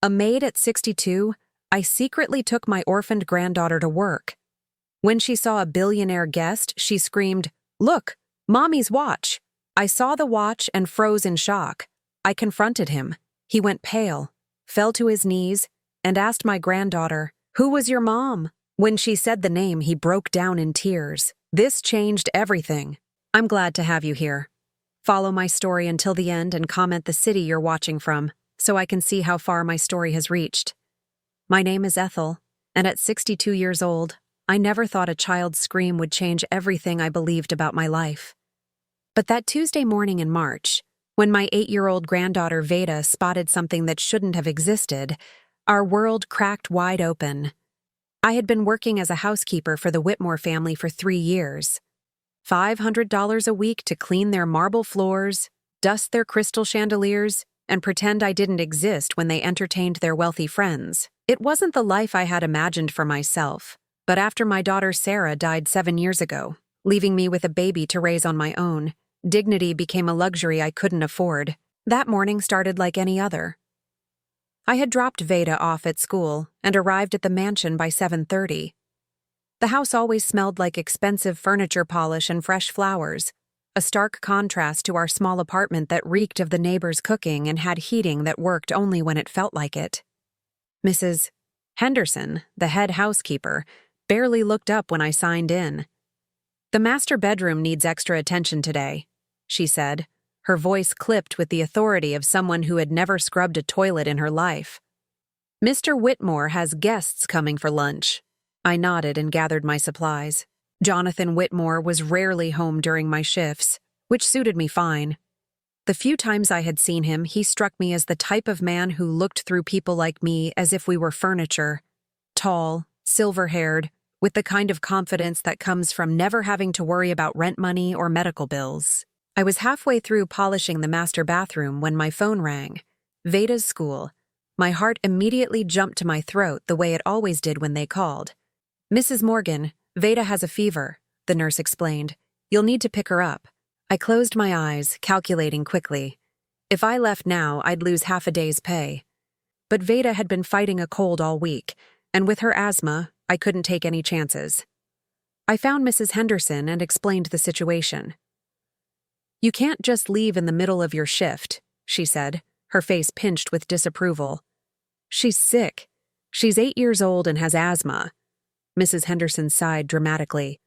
A maid at 62, I secretly took my orphaned granddaughter to work. When she saw a billionaire guest, she screamed, "Look, Mommy's watch!" I saw the watch and froze in shock. I confronted him. He went pale, fell to his knees, and asked my granddaughter, "Who was your mom?" When she said the name, he broke down in tears. This changed everything. I'm glad to have you here. Follow my story until the end and comment the city you're watching from, so I can see how far my story has reached. My name is Ethel, and at 62 years old, I never thought a child's scream would change everything I believed about my life. But that Tuesday morning in March, when my 8-year-old granddaughter Veda spotted something that shouldn't have existed, our world cracked wide open. I had been working as a housekeeper for the Whitmore family for 3 years. $500 a week to clean their marble floors, dust their crystal chandeliers, and pretend I didn't exist when they entertained their wealthy friends. It wasn't the life I had imagined for myself, but after my daughter Sarah died 7 years ago, leaving me with a baby to raise on my own, dignity became a luxury I couldn't afford. That morning started like any other. I had dropped Veda off at school and arrived at the mansion by 7:30. The house always smelled like expensive furniture polish and fresh flowers, a stark contrast to our small apartment that reeked of the neighbors' cooking and had heating that worked only when it felt like it. Mrs. Henderson, the head housekeeper, barely looked up when I signed in. "The master bedroom needs extra attention today," she said, her voice clipped with the authority of someone who had never scrubbed a toilet in her life. "Mr. Whitmore has guests coming for lunch." I nodded and gathered my supplies. Jonathan Whitmore was rarely home during my shifts, which suited me fine. The few times I had seen him, he struck me as the type of man who looked through people like me as if we were furniture. Tall, silver-haired, with the kind of confidence that comes from never having to worry about rent money or medical bills. I was halfway through polishing the master bathroom when my phone rang. Veda's school. My heart immediately jumped to my throat the way it always did when they called. "Mrs. Morgan, Veda has a fever," the nurse explained. "You'll need to pick her up." I closed my eyes, calculating quickly. If I left now, I'd lose half a day's pay. But Veda had been fighting a cold all week, and with her asthma, I couldn't take any chances. I found Mrs. Henderson and explained the situation. "You can't just leave in the middle of your shift," she said, her face pinched with disapproval. "She's sick. She's 8 years old and has asthma." Mrs. Henderson sighed dramatically.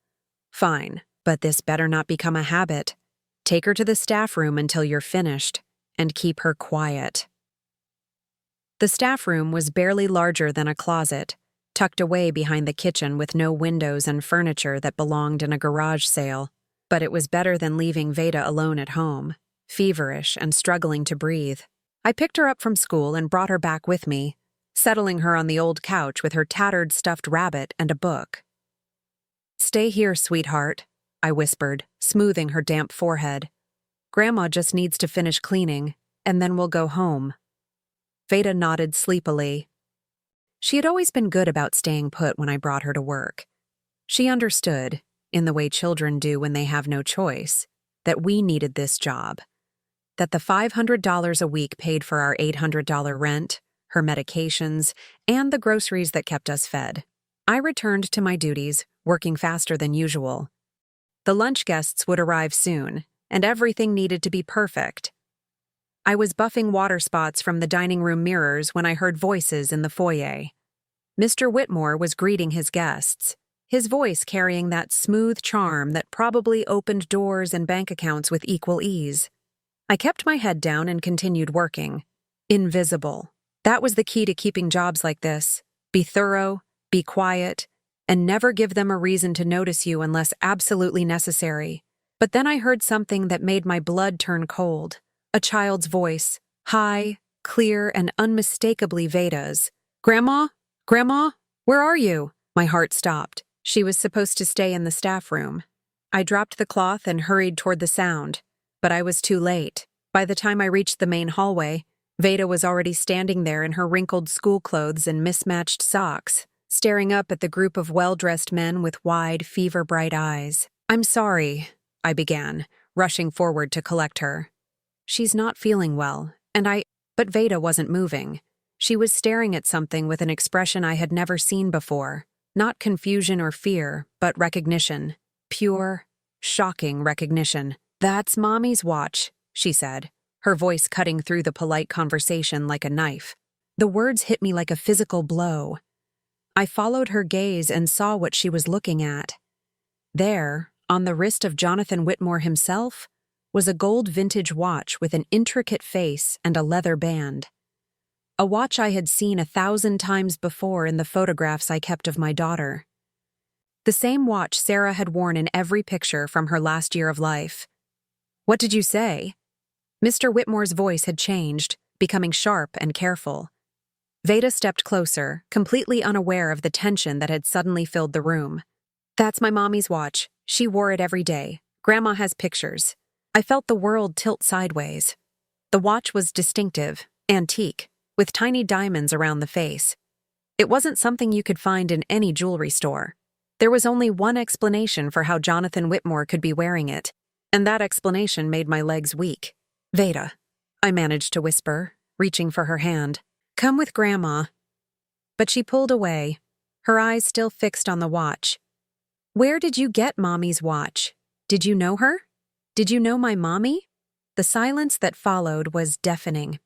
"Fine, but this better not become a habit. Take her to the staff room until you're finished, and keep her quiet." The staff room was barely larger than a closet, tucked away behind the kitchen with no windows and furniture that belonged in a garage sale. But it was better than leaving Veda alone at home, feverish and struggling to breathe. I picked her up from school and brought her back with me, settling her on the old couch with her tattered stuffed rabbit and a book. "Stay here, sweetheart," I whispered, smoothing her damp forehead. "Grandma just needs to finish cleaning, and then we'll go home." Veda nodded sleepily. She had always been good about staying put when I brought her to work. She understood, in the way children do when they have no choice, that we needed this job, that the $500 a week paid for our $800 rent, her medications, and the groceries that kept us fed. I returned to my duties, working faster than usual. The lunch guests would arrive soon, and everything needed to be perfect. I was buffing water spots from the dining room mirrors when I heard voices in the foyer. Mr. Whitmore was greeting his guests, his voice carrying that smooth charm that probably opened doors and bank accounts with equal ease. I kept my head down and continued working. Invisible. That was the key to keeping jobs like this. Be thorough, be quiet, and never give them a reason to notice you unless absolutely necessary. But then I heard something that made my blood turn cold. A child's voice, high, clear, and unmistakably Veda's. "Grandma? Grandma? Where are you?" My heart stopped. She was supposed to stay in the staff room. I dropped the cloth and hurried toward the sound, but I was too late. By the time I reached the main hallway, Veda was already standing there in her wrinkled school clothes and mismatched socks, staring up at the group of well-dressed men with wide, fever-bright eyes. "I'm sorry," I began, rushing forward to collect her. "She's not feeling well, and But Veda wasn't moving. She was staring at something with an expression I had never seen before. Not confusion or fear, but recognition. Pure, shocking recognition. "That's Mommy's watch," she said, her voice cutting through the polite conversation like a knife. The words hit me like a physical blow. I followed her gaze and saw what she was looking at. There, on the wrist of Jonathan Whitmore himself, was a gold vintage watch with an intricate face and a leather band. A watch I had seen 1,000 times before in the photographs I kept of my daughter. The same watch Sarah had worn in every picture from her last year of life. "What did you say?" Mr. Whitmore's voice had changed, becoming sharp and careful. Veda stepped closer, completely unaware of the tension that had suddenly filled the room. "That's my mommy's watch. She wore it every day. Grandma has pictures." I felt the world tilt sideways. The watch was distinctive, antique, with tiny diamonds around the face. It wasn't something you could find in any jewelry store. There was only one explanation for how Jonathan Whitmore could be wearing it, and that explanation made my legs weak. "Veda," I managed to whisper, reaching for her hand. "Come with Grandma." But she pulled away, her eyes still fixed on the watch. "Where did you get Mommy's watch? Did you know her? Did you know my mommy?" The silence that followed was deafening.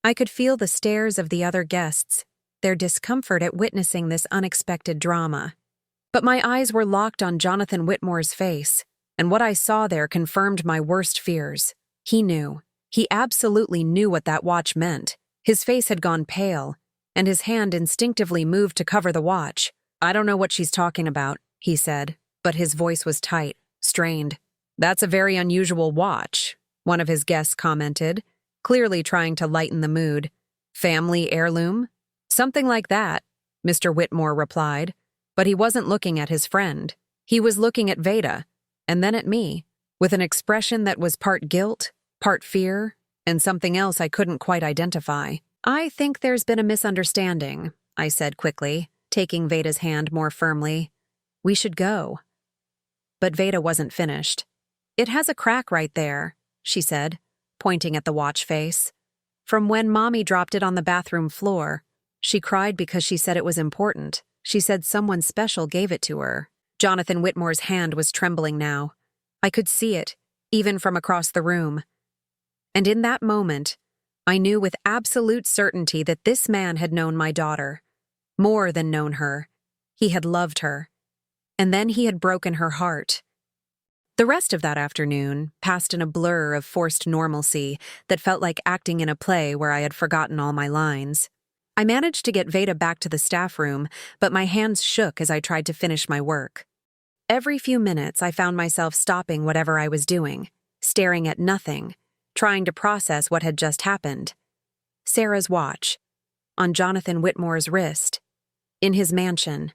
I could feel the stares of the other guests, their discomfort at witnessing this unexpected drama. But my eyes were locked on Jonathan Whitmore's face, and what I saw there confirmed my worst fears. He knew. He absolutely knew what that watch meant. His face had gone pale, and his hand instinctively moved to cover the watch. "I don't know what she's talking about," he said, but his voice was tight, strained. "That's a very unusual watch," one of his guests commented, clearly trying to lighten the mood. "Family heirloom?" "Something like that," Mr. Whitmore replied, but he wasn't looking at his friend. He was looking at Veda, and then at me, with an expression that was part guilt, part fear, and something else I couldn't quite identify. "I think there's been a misunderstanding," I said quickly, taking Veda's hand more firmly. "We should go." But Veda wasn't finished. "It has a crack right there," she said, pointing at the watch face. "From when Mommy dropped it on the bathroom floor. She cried because she said it was important. She said someone special gave it to her." Jonathan Whitmore's hand was trembling now. I could see it, even from across the room. And in that moment, I knew with absolute certainty that this man had known my daughter. More than known her. He had loved her. And then he had broken her heart. The rest of that afternoon passed in a blur of forced normalcy that felt like acting in a play where I had forgotten all my lines. I managed to get Veda back to the staff room, but my hands shook as I tried to finish my work. Every few minutes, I found myself stopping whatever I was doing, staring at nothing, trying to process what had just happened. Sarah's watch, on Jonathan Whitmore's wrist, in his mansion,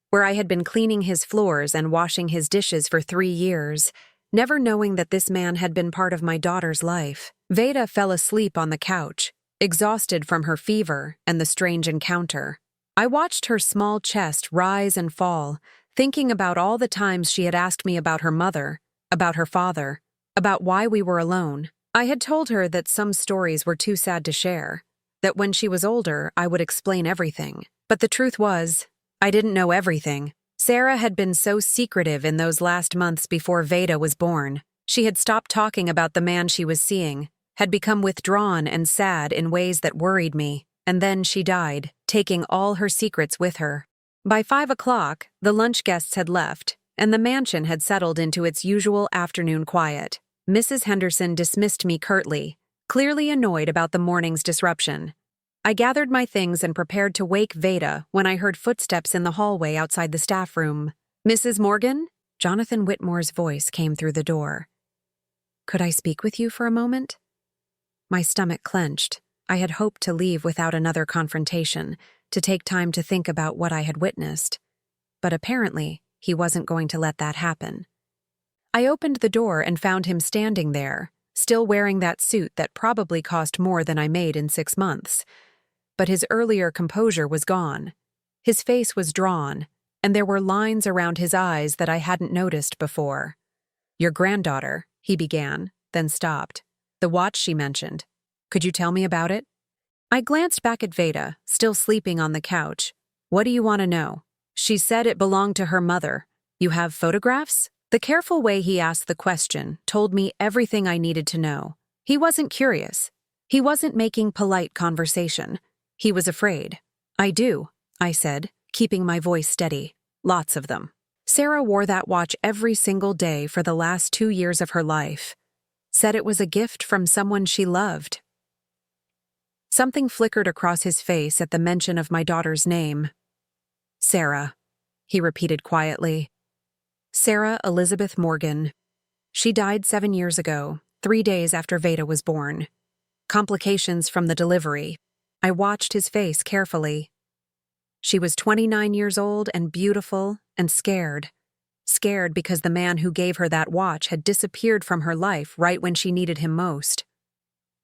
where I had been cleaning his floors and washing his dishes for 3 years, never knowing that this man had been part of my daughter's life. Veda fell asleep on the couch, exhausted from her fever and the strange encounter. I watched her small chest rise and fall, thinking about all the times she had asked me about her mother, about her father, about why we were alone. I had told her that some stories were too sad to share, that when she was older, I would explain everything. But the truth was, I didn't know everything. Sarah had been so secretive in those last months before Veda was born. She had stopped talking about the man she was seeing, had become withdrawn and sad in ways that worried me, and then she died, taking all her secrets with her. By 5 o'clock, the lunch guests had left, and the mansion had settled into its usual afternoon quiet. Mrs. Henderson dismissed me curtly, clearly annoyed about the morning's disruption. I gathered my things and prepared to wake Veda when I heard footsteps in the hallway outside the staff room. "Mrs. Morgan?" Jonathan Whitmore's voice came through the door. "Could I speak with you for a moment?" My stomach clenched. I had hoped to leave without another confrontation, to take time to think about what I had witnessed. But apparently, he wasn't going to let that happen. I opened the door and found him standing there, still wearing that suit that probably cost more than I made in 6 months. But his earlier composure was gone. His face was drawn, and there were lines around his eyes that I hadn't noticed before. "Your granddaughter," he began, then stopped. "The watch she mentioned. Could you tell me about it?" I glanced back at Veda, still sleeping on the couch. What do you want to know? She said it belonged to her mother. You have photographs? The careful way he asked the question told me everything I needed to know. He wasn't curious. He wasn't making polite conversation. He was afraid. I do, I said, keeping my voice steady. Lots of them. Sarah wore that watch every single day for the last 2 years of her life. Said it was a gift from someone she loved. Something flickered across his face at the mention of my daughter's name. Sarah, he repeated quietly. Sarah Elizabeth Morgan. She died 7 years ago, 3 days after Veda was born. Complications from the delivery. I watched his face carefully. She was 29 years old and beautiful and scared. Scared because the man who gave her that watch had disappeared from her life right when she needed him most.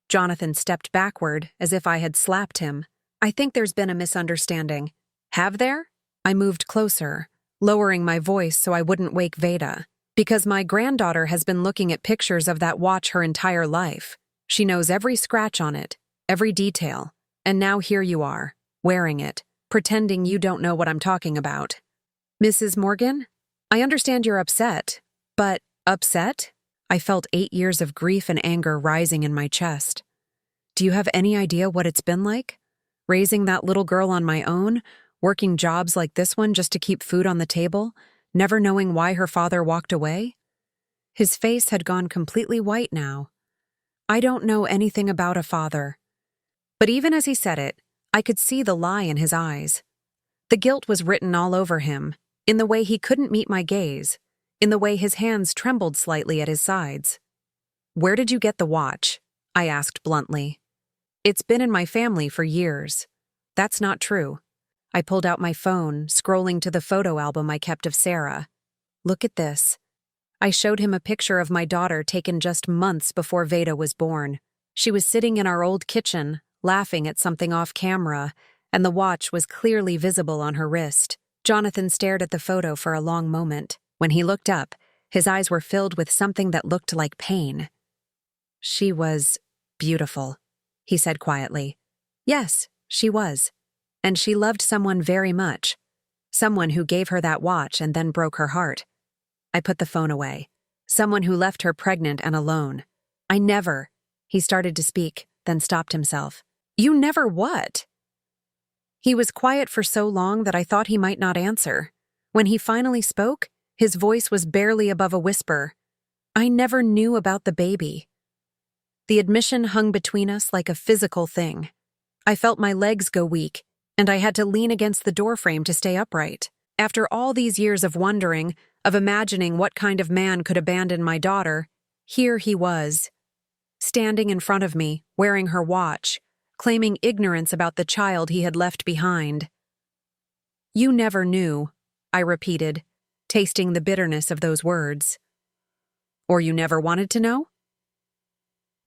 Jonathan stepped backward as if I had slapped him. I think there's been a misunderstanding. Have there? I moved closer, lowering my voice so I wouldn't wake Veda. Because my granddaughter has been looking at pictures of that watch her entire life. She knows every scratch on it, every detail. And now here you are, wearing it, pretending you don't know what I'm talking about. Mrs. Morgan? I understand you're upset, but upset? I felt 8 years of grief and anger rising in my chest. Do you have any idea what it's been like? Raising that little girl on my own, working jobs like this one just to keep food on the table, never knowing why her father walked away? His face had gone completely white now. I don't know anything about a father. But even as he said it, I could see the lie in his eyes. The guilt was written all over him, in the way he couldn't meet my gaze, in the way his hands trembled slightly at his sides. Where did you get the watch? I asked bluntly. It's been in my family for years. That's not true. I pulled out my phone, scrolling to the photo album I kept of Sarah. Look at this. I showed him a picture of my daughter taken just months before Veda was born. She was sitting in our old kitchen, laughing at something off camera, and the watch was clearly visible on her wrist. Jonathan stared at the photo for a long moment. When he looked up, his eyes were filled with something that looked like pain. She was beautiful, he said quietly. Yes, she was. And she loved someone very much. Someone who gave her that watch and then broke her heart. I put the phone away. Someone who left her pregnant and alone. I never. He started to speak, then stopped himself. You never what? He was quiet for so long that I thought he might not answer. When he finally spoke, his voice was barely above a whisper. I never knew about the baby. The admission hung between us like a physical thing. I felt my legs go weak, and I had to lean against the doorframe to stay upright. After all these years of wondering, of imagining what kind of man could abandon my daughter, here he was, standing in front of me, wearing her watch, claiming ignorance about the child he had left behind. You never knew, I repeated, tasting the bitterness of those words. Or you never wanted to know?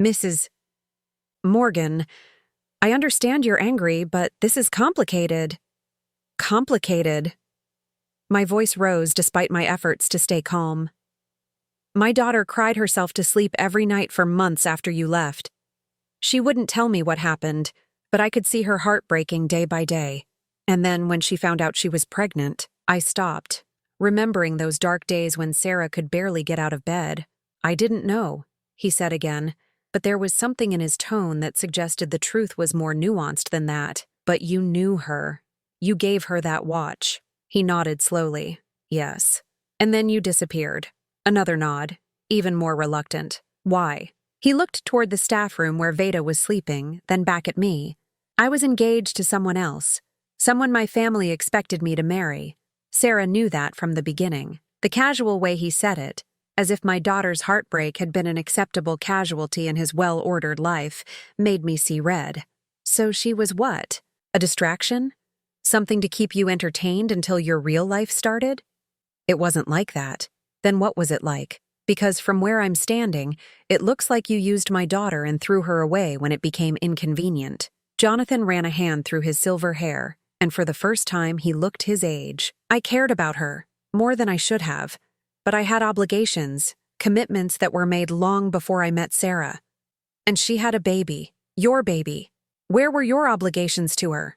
Mrs. Morgan, I understand you're angry, but this is complicated. Complicated. My voice rose despite my efforts to stay calm. My daughter cried herself to sleep every night for months after you left. She wouldn't tell me what happened, but I could see her heart breaking day by day. And then when she found out she was pregnant, I stopped, remembering those dark days when Sarah could barely get out of bed. I didn't know, he said again, but there was something in his tone that suggested the truth was more nuanced than that. But you knew her. You gave her that watch. He nodded slowly. Yes. And then you disappeared. Another nod, even more reluctant. Why? He looked toward the staff room where Veda was sleeping, then back at me. I was engaged to someone else. Someone my family expected me to marry. Sarah knew that from the beginning. The casual way he said it, as if my daughter's heartbreak had been an acceptable casualty in his well-ordered life, made me see red. So she was what? A distraction? Something to keep you entertained until your real life started? It wasn't like that. Then what was it like? Because from where I'm standing, it looks like you used my daughter and threw her away when it became inconvenient. Jonathan ran a hand through his silver hair, and for the first time he looked his age. I cared about her, more than I should have, but I had obligations, commitments that were made long before I met Sarah. And she had a baby, your baby. Where were your obligations to her?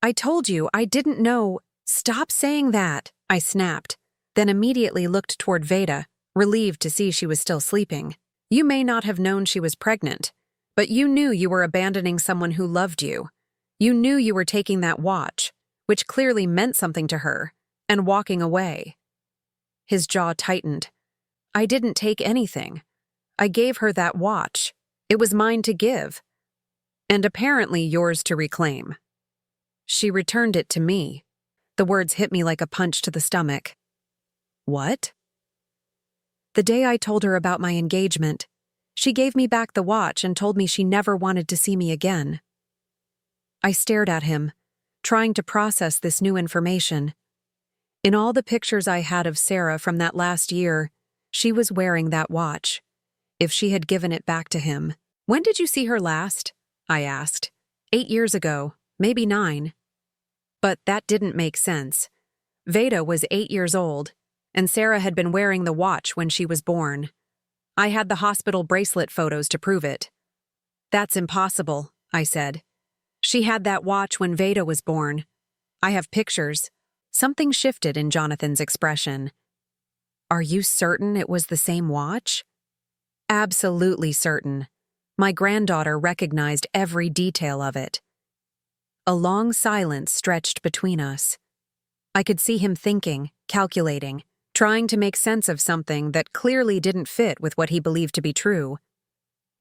I told you I didn't know. Stop saying that, I snapped, then immediately looked toward Veda, relieved to see she was still sleeping. You may not have known she was pregnant, but you knew you were abandoning someone who loved you. You knew you were taking that watch, which clearly meant something to her, and walking away. His jaw tightened. I didn't take anything. I gave her that watch. It was mine to give. And apparently yours to reclaim. She returned it to me. The words hit me like a punch to the stomach. What? The day I told her about my engagement, she gave me back the watch and told me she never wanted to see me again. I stared at him, trying to process this new information. In all the pictures I had of Sarah from that last year, she was wearing that watch. If she had given it back to him. When did you see her last? I asked. 8 years ago, maybe 9. But that didn't make sense. Veda was 8 years old, and Sarah had been wearing the watch when she was born. I had the hospital bracelet photos to prove it. That's impossible, I said. She had that watch when Veda was born. I have pictures. Something shifted in Jonathan's expression. Are you certain it was the same watch? Absolutely certain. My granddaughter recognized every detail of it. A long silence stretched between us. I could see him thinking, calculating, trying to make sense of something that clearly didn't fit with what he believed to be true.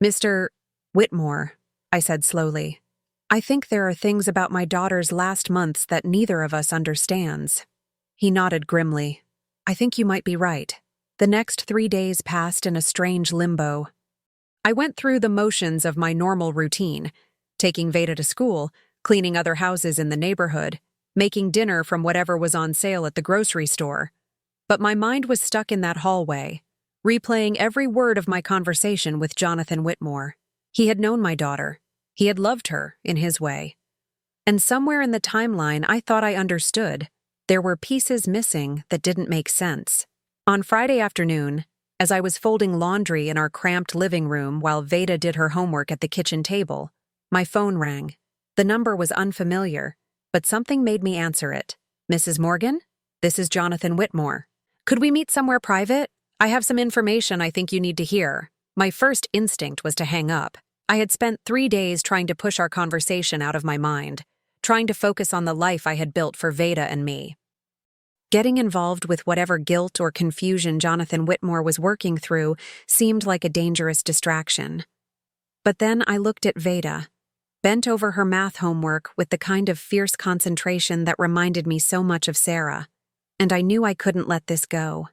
Mr. Whitmore, I said slowly, I think there are things about my daughter's last months that neither of us understands. He nodded grimly. I think you might be right. The next 3 days passed in a strange limbo. I went through the motions of my normal routine, taking Veda to school, cleaning other houses in the neighborhood, making dinner from whatever was on sale at the grocery store. But my mind was stuck in that hallway, replaying every word of my conversation with Jonathan Whitmore. He had known my daughter. He had loved her, in his way. And somewhere in the timeline I thought I understood. There were pieces missing that didn't make sense. On Friday afternoon, as I was folding laundry in our cramped living room while Veda did her homework at the kitchen table, my phone rang. The number was unfamiliar, but something made me answer it. Mrs. Morgan? This is Jonathan Whitmore. Could we meet somewhere private? I have some information I think you need to hear. My first instinct was to hang up. I had spent 3 days trying to push our conversation out of my mind, trying to focus on the life I had built for Veda and me. Getting involved with whatever guilt or confusion Jonathan Whitmore was working through seemed like a dangerous distraction. But then I looked at Veda, bent over her math homework with the kind of fierce concentration that reminded me so much of Sarah, and I knew I couldn't let this go.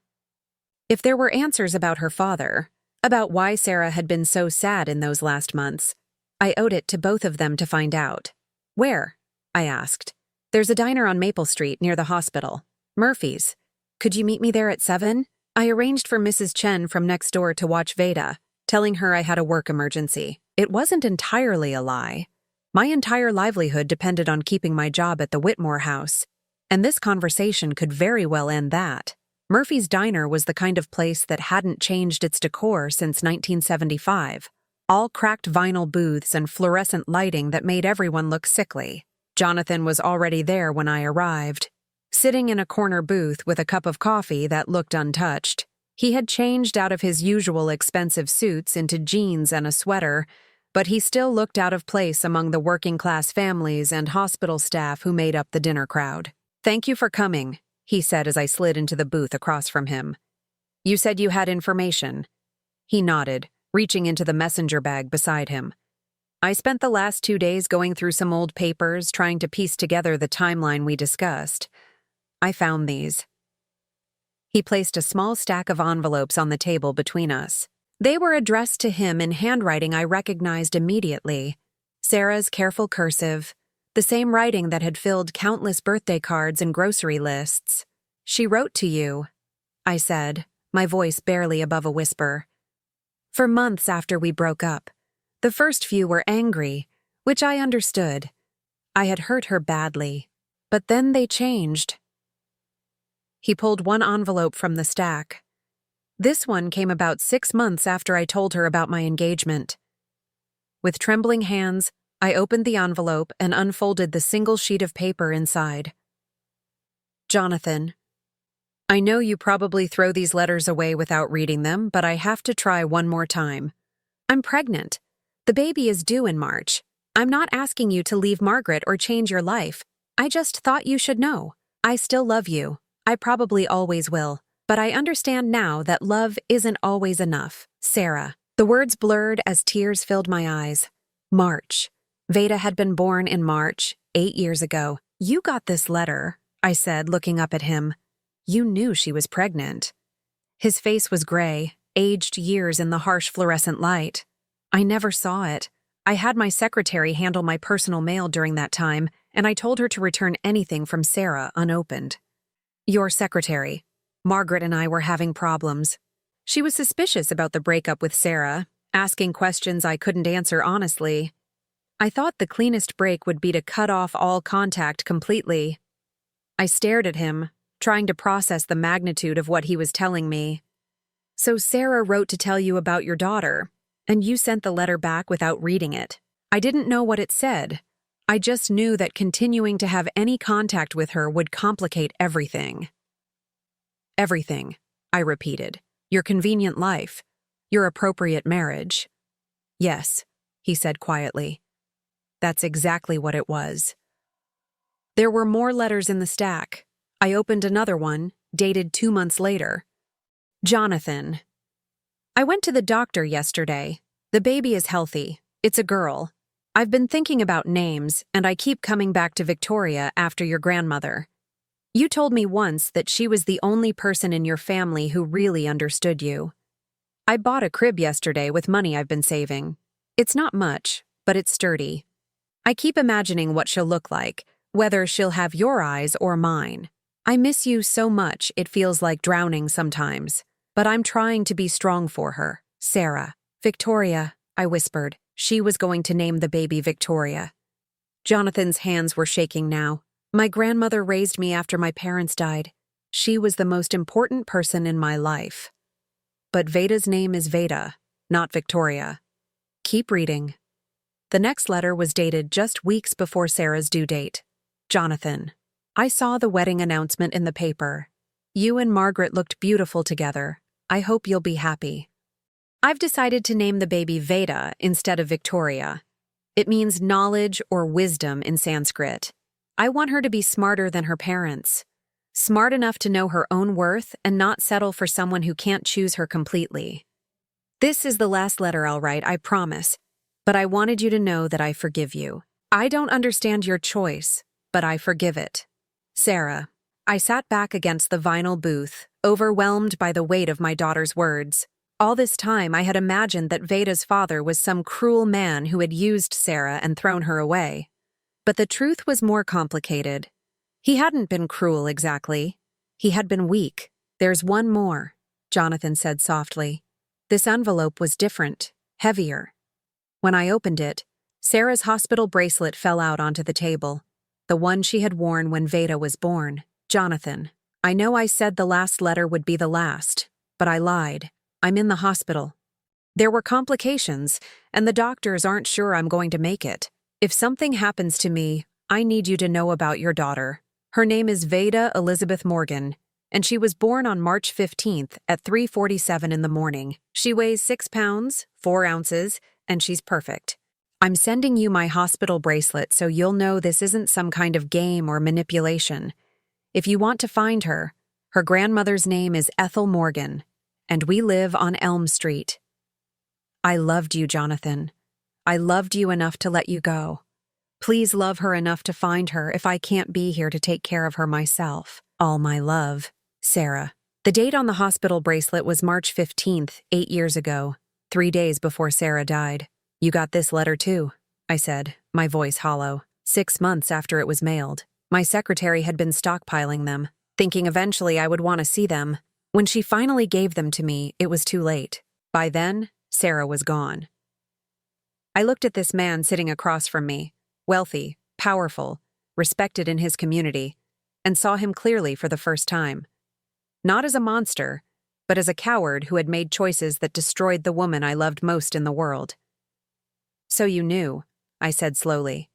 If there were answers about her father, about why Sarah had been so sad in those last months, I owed it to both of them to find out. Where? I asked. There's a diner on Maple Street near the hospital. Murphy's. Could you meet me there at 7? I arranged for Mrs. Chen from next door to watch Veda, telling her I had a work emergency. It wasn't entirely a lie. My entire livelihood depended on keeping my job at the Whitmore house, and this conversation could very well end that. Murphy's Diner was the kind of place that hadn't changed its decor since 1975. All cracked vinyl booths and fluorescent lighting that made everyone look sickly. Jonathan was already there when I arrived, sitting in a corner booth with a cup of coffee that looked untouched. He had changed out of his usual expensive suits into jeans and a sweater, but he still looked out of place among the working-class families and hospital staff who made up the dinner crowd. Thank you for coming, he said as I slid into the booth across from him. You said you had information. He nodded, reaching into the messenger bag beside him. I spent the last 2 days going through some old papers, trying to piece together the timeline we discussed. I found these. He placed a small stack of envelopes on the table between us. They were addressed to him in handwriting I recognized immediately. Sarah's careful cursive, the same writing that had filled countless birthday cards and grocery lists. She wrote to you, I said, my voice barely above a whisper. For months after we broke up, the first few were angry, which I understood. I had hurt her badly, but then they changed. He pulled one envelope from the stack. This one came about 6 months after I told her about my engagement. With trembling hands, I opened the envelope and unfolded the single sheet of paper inside. Jonathan, I know you probably throw these letters away without reading them, but I have to try one more time. I'm pregnant. The baby is due in March. I'm not asking you to leave Margaret or change your life. I just thought you should know. I still love you. I probably always will. But I understand now that love isn't always enough. Sarah. The words blurred as tears filled my eyes. March. Veda had been born in March, 8 years ago. You got this letter, I said, looking up at him. You knew she was pregnant. His face was gray, aged years in the harsh fluorescent light. I never saw it. I had my secretary handle my personal mail during that time, and I told her to return anything from Sarah unopened. Your secretary. Margaret and I were having problems. She was suspicious about the breakup with Sarah, asking questions I couldn't answer honestly. I thought the cleanest break would be to cut off all contact completely. I stared at him, trying to process the magnitude of what he was telling me. So Sarah wrote to tell you about your daughter, and you sent the letter back without reading it. I didn't know what it said. I just knew that continuing to have any contact with her would complicate everything. Everything, I repeated. Your convenient life. Your appropriate marriage. Yes, he said quietly. That's exactly what it was. There were more letters in the stack. I opened another one, dated 2 months later. Jonathan. I went to the doctor yesterday. The baby is healthy. It's a girl. I've been thinking about names, and I keep coming back to Victoria after your grandmother. You told me once that she was the only person in your family who really understood you. I bought a crib yesterday with money I've been saving. It's not much, but it's sturdy. I keep imagining what she'll look like, whether she'll have your eyes or mine. I miss you so much it feels like drowning sometimes, but I'm trying to be strong for her. Sarah. Victoria, I whispered. She was going to name the baby Victoria. Jonathan's hands were shaking now. My grandmother raised me after my parents died. She was the most important person in my life. But Veda's name is Veda, not Victoria. Keep reading. The next letter was dated just weeks before Sarah's due date. Jonathan. I saw the wedding announcement in the paper. You and Margaret looked beautiful together. I hope you'll be happy. I've decided to name the baby Veda instead of Victoria. It means knowledge or wisdom in Sanskrit. I want her to be smarter than her parents. Smart enough to know her own worth and not settle for someone who can't choose her completely. This is the last letter I'll write, I promise. But I wanted you to know that I forgive you. I don't understand your choice, but I forgive it. Sarah. I sat back against the vinyl booth, overwhelmed by the weight of my daughter's words. All this time I had imagined that Veda's father was some cruel man who had used Sarah and thrown her away. But the truth was more complicated. He hadn't been cruel exactly. He had been weak. There's one more, Jonathan said softly. This envelope was different, heavier. When I opened it, Sarah's hospital bracelet fell out onto the table, the one she had worn when Veda was born. Jonathan, I know I said the last letter would be the last, but I lied. I'm in the hospital. There were complications, and the doctors aren't sure I'm going to make it. If something happens to me, I need you to know about your daughter. Her name is Veda Elizabeth Morgan, and she was born on March 15th at 3:47 in the morning. She weighs 6 pounds, 4 ounces, and she's perfect. I'm sending you my hospital bracelet so you'll know this isn't some kind of game or manipulation. If you want to find her, her grandmother's name is Ethel Morgan, and we live on Elm Street. I loved you, Jonathan. I loved you enough to let you go. Please love her enough to find her if I can't be here to take care of her myself. All my love, Sarah. The date on the hospital bracelet was March 15th, 8 years ago, 3 days before Sarah died. You got this letter too, I said, my voice hollow. 6 months after it was mailed. My secretary had been stockpiling them, thinking eventually I would want to see them. When she finally gave them to me, it was too late. By then, Sarah was gone. I looked at this man sitting across from me, wealthy, powerful, respected in his community, and saw him clearly for the first time. Not as a monster, but as a coward who had made choices that destroyed the woman I loved most in the world. So you knew, I said slowly.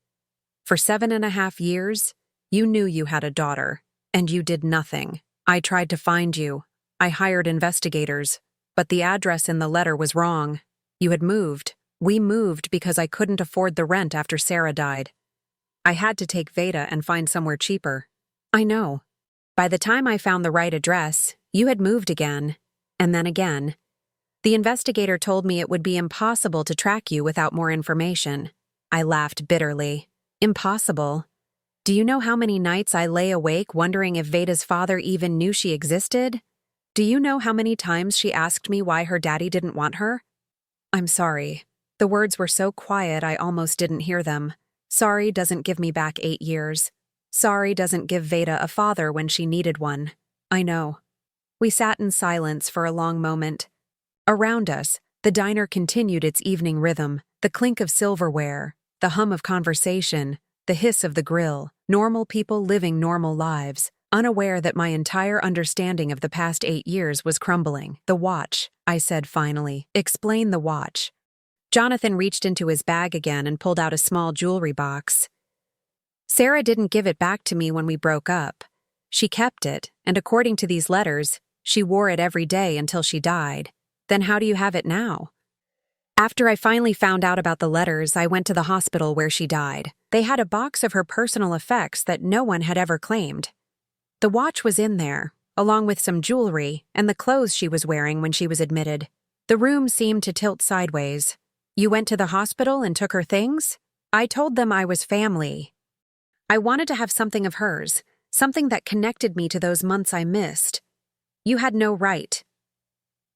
For 7.5 years, you knew you had a daughter, and you did nothing. I tried to find you. I hired investigators, but the address in the letter was wrong. You had moved. We moved because I couldn't afford the rent after Sarah died. I had to take Veda and find somewhere cheaper. I know. By the time I found the right address, you had moved again, and then again. The investigator told me it would be impossible to track you without more information. I laughed bitterly. Impossible? Do you know how many nights I lay awake wondering if Veda's father even knew she existed? Do you know how many times she asked me why her daddy didn't want her? I'm sorry. The words were so quiet I almost didn't hear them. Sorry doesn't give me back 8 years. Sorry doesn't give Veda a father when she needed one. I know. We sat in silence for a long moment. Around us, the diner continued its evening rhythm, the clink of silverware, the hum of conversation, the hiss of the grill, normal people living normal lives, unaware that my entire understanding of the past 8 years was crumbling. The watch, I said finally. Explain the watch. Jonathan reached into his bag again and pulled out a small jewelry box. Sarah didn't give it back to me when we broke up. She kept it, and according to these letters, she wore it every day until she died. Then how do you have it now? After I finally found out about the letters, I went to the hospital where she died. They had a box of her personal effects that no one had ever claimed. The watch was in there, along with some jewelry and the clothes she was wearing when she was admitted. The room seemed to tilt sideways. You went to the hospital and took her things? I told them I was family. I wanted to have something of hers, something that connected me to those months I missed. You had no right.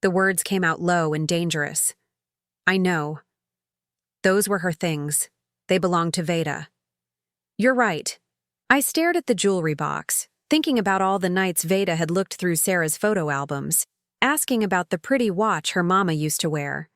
The words came out low and dangerous. I know. Those were her things. They belonged to Veda. You're right. I stared at the jewelry box, thinking about all the nights Veda had looked through Sarah's photo albums, asking about the pretty watch her mama used to wear.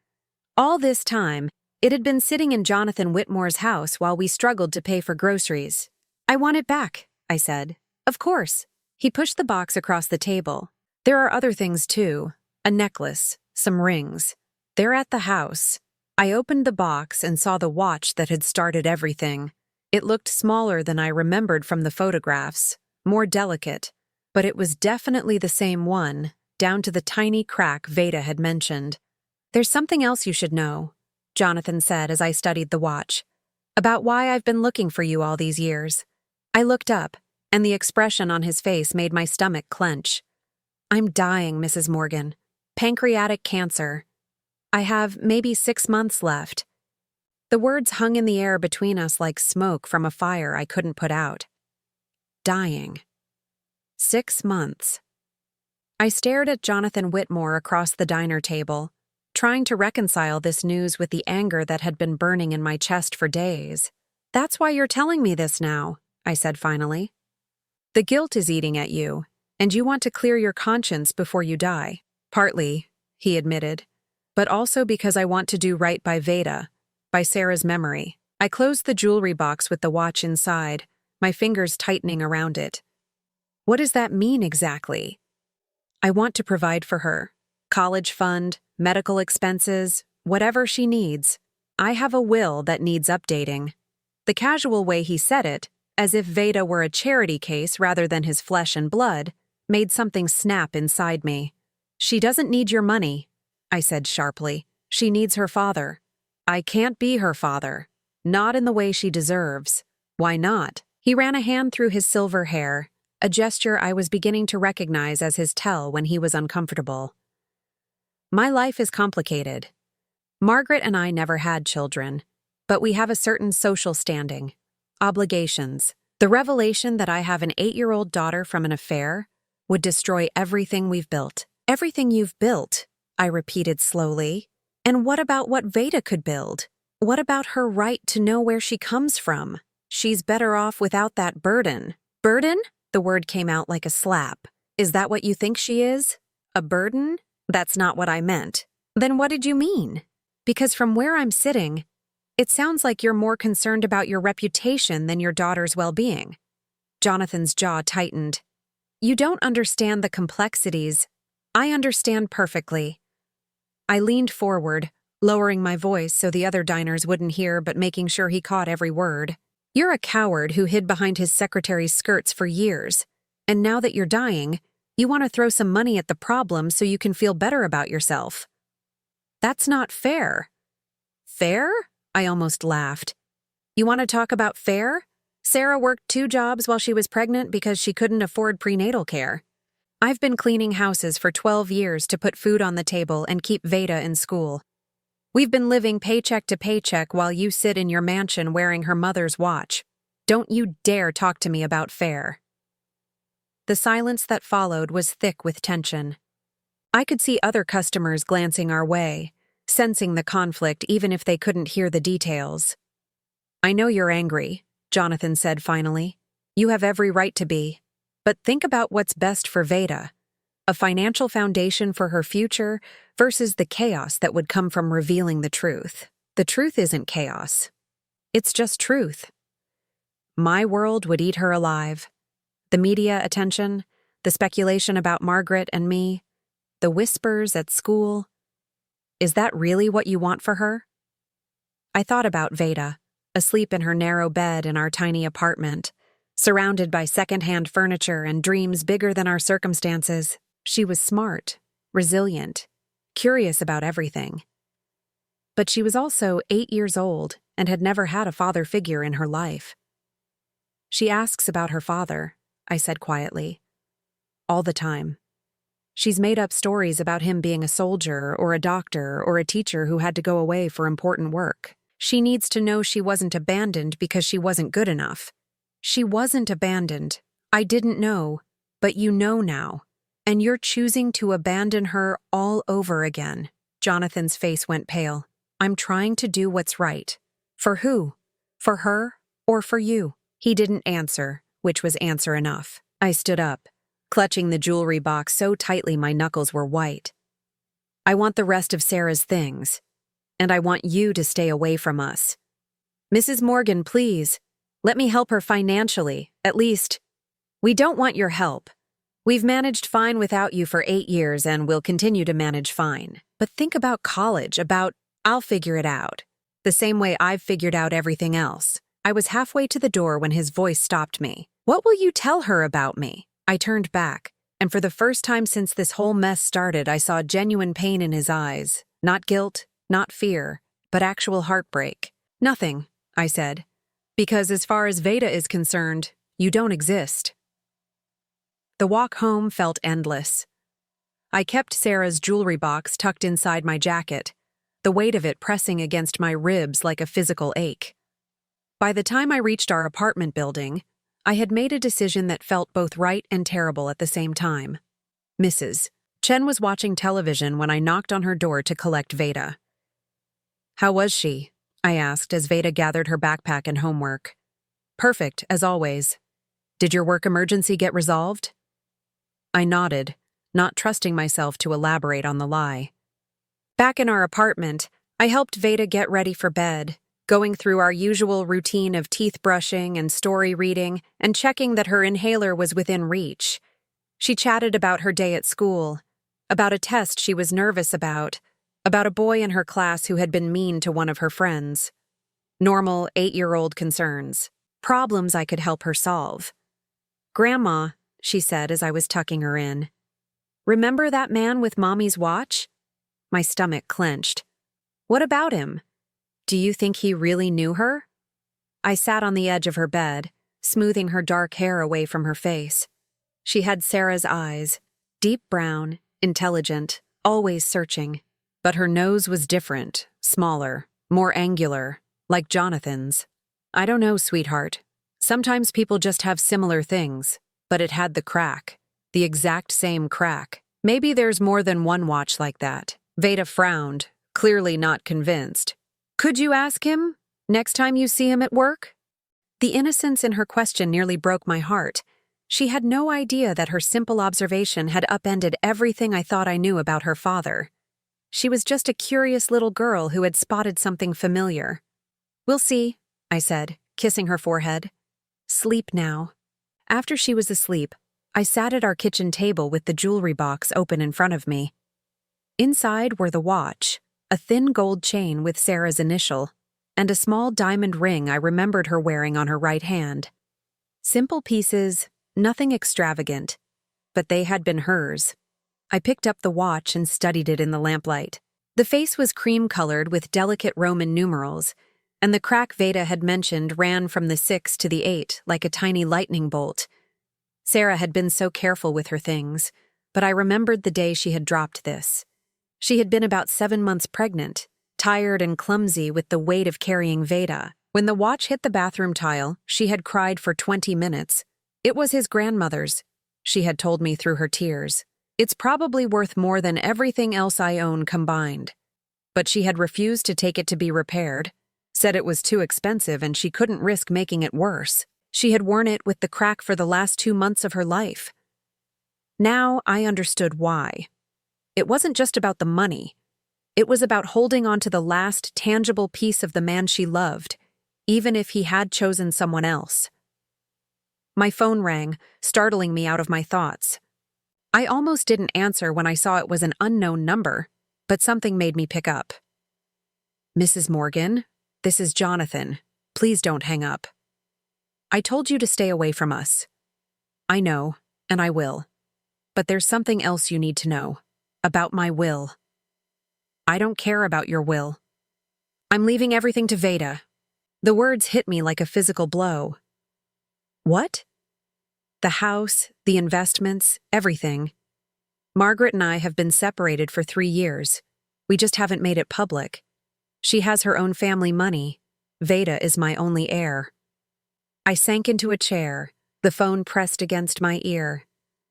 All this time, it had been sitting in Jonathan Whitmore's house while we struggled to pay for groceries. I want it back, I said. Of course. He pushed the box across the table. There are other things too. A necklace, some rings. They're at the house. I opened the box and saw the watch that had started everything. It looked smaller than I remembered from the photographs, more delicate, but it was definitely the same one, down to the tiny crack Veda had mentioned. There's something else you should know, Jonathan said as I studied the watch, about why I've been looking for you all these years. I looked up, and the expression on his face made my stomach clench. I'm dying, Mrs. Morgan. Pancreatic cancer. I have maybe 6 months left. The words hung in the air between us like smoke from a fire I couldn't put out. Dying. 6 months. I stared at Jonathan Whitmore across the diner table, trying to reconcile this news with the anger that had been burning in my chest for days. That's why you're telling me this now, I said finally. The guilt is eating at you, and you want to clear your conscience before you die. Partly, he admitted, but also because I want to do right by Veda, by Sarah's memory. I closed the jewelry box with the watch inside, my fingers tightening around it. What does that mean exactly? I want to provide for her. College fund, medical expenses, whatever she needs. I have a will that needs updating. The casual way he said it, as if Veda were a charity case rather than his flesh and blood, made something snap inside me. She doesn't need your money, I said sharply. She needs her father. I can't be her father. Not in the way she deserves. Why not? He ran a hand through his silver hair, a gesture I was beginning to recognize as his tell when he was uncomfortable. My life is complicated. Margaret and I never had children, but we have a certain social standing, obligations. The revelation that I have an 8-year-old daughter from an affair would destroy everything we've built. Everything you've built, I repeated slowly. And what about what Veda could build? What about her right to know where she comes from? She's better off without that burden. Burden? The word came out like a slap. Is that what you think she is? A burden? That's not what I meant. Then what did you mean? Because from where I'm sitting, it sounds like you're more concerned about your reputation than your daughter's well-being. Jonathan's jaw tightened. You don't understand the complexities. I understand perfectly. I leaned forward, lowering my voice so the other diners wouldn't hear but making sure he caught every word. You're a coward who hid behind his secretary's skirts for years, and now that you're dying, you want to throw some money at the problem so you can feel better about yourself. That's not fair. Fair? I almost laughed. You want to talk about fair? Sarah worked 2 jobs while she was pregnant because she couldn't afford prenatal care. I've been cleaning houses for 12 years to put food on the table and keep Veda in school. We've been living paycheck to paycheck while you sit in your mansion wearing her mother's watch. Don't you dare talk to me about fair. The silence that followed was thick with tension. I could see other customers glancing our way, sensing the conflict even if they couldn't hear the details. I know you're angry, Jonathan said finally. You have every right to be. But think about what's best for Veda. A financial foundation for her future versus the chaos that would come from revealing the truth. The truth isn't chaos. It's just truth. My world would eat her alive. The media attention, the speculation about Margaret and me, the whispers at school. Is that really what you want for her? I thought about Veda, asleep in her narrow bed in our tiny apartment, surrounded by secondhand furniture and dreams bigger than our circumstances. She was smart, resilient, curious about everything. But she was also 8 years old and had never had a father figure in her life. She asks about her father, I said quietly. All the time. She's made up stories about him being a soldier or a doctor or a teacher who had to go away for important work. She needs to know she wasn't abandoned because she wasn't good enough. She wasn't abandoned. I didn't know, but you know now. And you're choosing to abandon her all over again. Jonathan's face went pale. I'm trying to do what's right. For who? For her or for you? He didn't answer, which was answer enough. I stood up, clutching the jewelry box so tightly my knuckles were white. I want the rest of Sarah's things, and I want you to stay away from us. Mrs. Morgan, please, let me help her financially, at least. We don't want your help. We've managed fine without you for 8 years and we'll continue to manage fine. But think about college, I'll figure it out. The same way I've figured out everything else. I was halfway to the door when his voice stopped me. What will you tell her about me? I turned back, and for the first time since this whole mess started, I saw genuine pain in his eyes. Not guilt, not fear, but actual heartbreak. Nothing, I said. Because as far as Veda is concerned, you don't exist. The walk home felt endless. I kept Sarah's jewelry box tucked inside my jacket, the weight of it pressing against my ribs like a physical ache. By the time I reached our apartment building, I had made a decision that felt both right and terrible at the same time. Mrs. Chen was watching television when I knocked on her door to collect Veda. How was she? I asked as Veda gathered her backpack and homework. Perfect, as always. Did your work emergency get resolved? I nodded, not trusting myself to elaborate on the lie. Back in our apartment, I helped Veda get ready for bed, going through our usual routine of teeth brushing and story reading and checking that her inhaler was within reach. She chatted about her day at school, about a test she was nervous about a boy in her class who had been mean to one of her friends. Normal 8-year-old concerns, problems I could help her solve. Grandma, she said as I was tucking her in. Remember that man with Mommy's watch? My stomach clenched. What about him? Do you think he really knew her? I sat on the edge of her bed, smoothing her dark hair away from her face. She had Sarah's eyes, deep brown, intelligent, always searching. But her nose was different, smaller, more angular, like Jonathan's. I don't know, sweetheart. Sometimes people just have similar things. But it had the crack, the exact same crack. Maybe there's more than one watch like that. Veda frowned, clearly not convinced. Could you ask him, next time you see him at work? The innocence in her question nearly broke my heart. She had no idea that her simple observation had upended everything I thought I knew about her father. She was just a curious little girl who had spotted something familiar. We'll see, I said, kissing her forehead. Sleep now. After she was asleep, I sat at our kitchen table with the jewelry box open in front of me. Inside were the watch, a thin gold chain with Sarah's initial, and a small diamond ring I remembered her wearing on her right hand. Simple pieces, nothing extravagant, but they had been hers. I picked up the watch and studied it in the lamplight. The face was cream-colored with delicate Roman numerals, and the crack Veda had mentioned ran from the 6 to the 8 like a tiny lightning bolt. Sarah had been so careful with her things, but I remembered the day she had dropped this. She had been about 7 months pregnant, tired and clumsy with the weight of carrying Veda. When the watch hit the bathroom tile, she had cried for 20 minutes. It was his grandmother's, she had told me through her tears. It's probably worth more than everything else I own combined. But she had refused to take it to be repaired, said it was too expensive and she couldn't risk making it worse. She had worn it with the crack for the last 2 months of her life. Now I understood why. It wasn't just about the money. It was about holding on to the last tangible piece of the man she loved, even if he had chosen someone else. My phone rang, startling me out of my thoughts. I almost didn't answer when I saw it was an unknown number, but something made me pick up. "Mrs. Morgan, this is Jonathan. Please don't hang up. I told you to stay away from us." "I know, and I will. But there's something else you need to know. About my will." "I don't care about your will. I'm leaving everything to Veda." The words hit me like a physical blow. "What?" "The house, the investments, everything. Margaret and I have been separated for 3 years. We just haven't made it public. She has her own family money. Veda is my only heir." I sank into a chair, the phone pressed against my ear.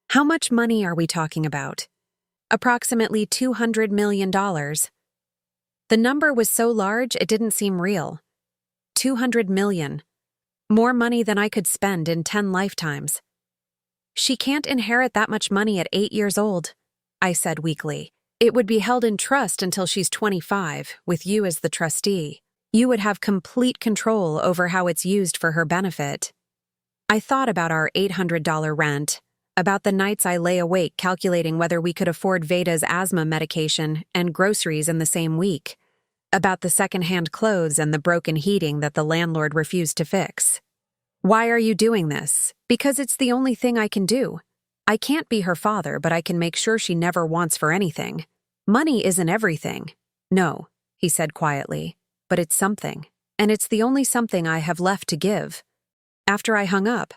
"How much money are we talking about?" "Approximately $200 million. The number was so large it didn't seem real. 200 million. More money than I could spend in 10 lifetimes. "She can't inherit that much money at 8 years old," I said weakly. "It would be held in trust until she's 25, with you as the trustee. You would have complete control over how it's used for her benefit." I thought about our $800 rent, about the nights I lay awake calculating whether we could afford Veda's asthma medication and groceries in the same week, about the second-hand clothes and the broken heating that the landlord refused to fix. "Why are you doing this?" "Because it's the only thing I can do. I can't be her father, but I can make sure she never wants for anything. Money isn't everything." "No," he said quietly, "but it's something, and it's the only something I have left to give." After I hung up,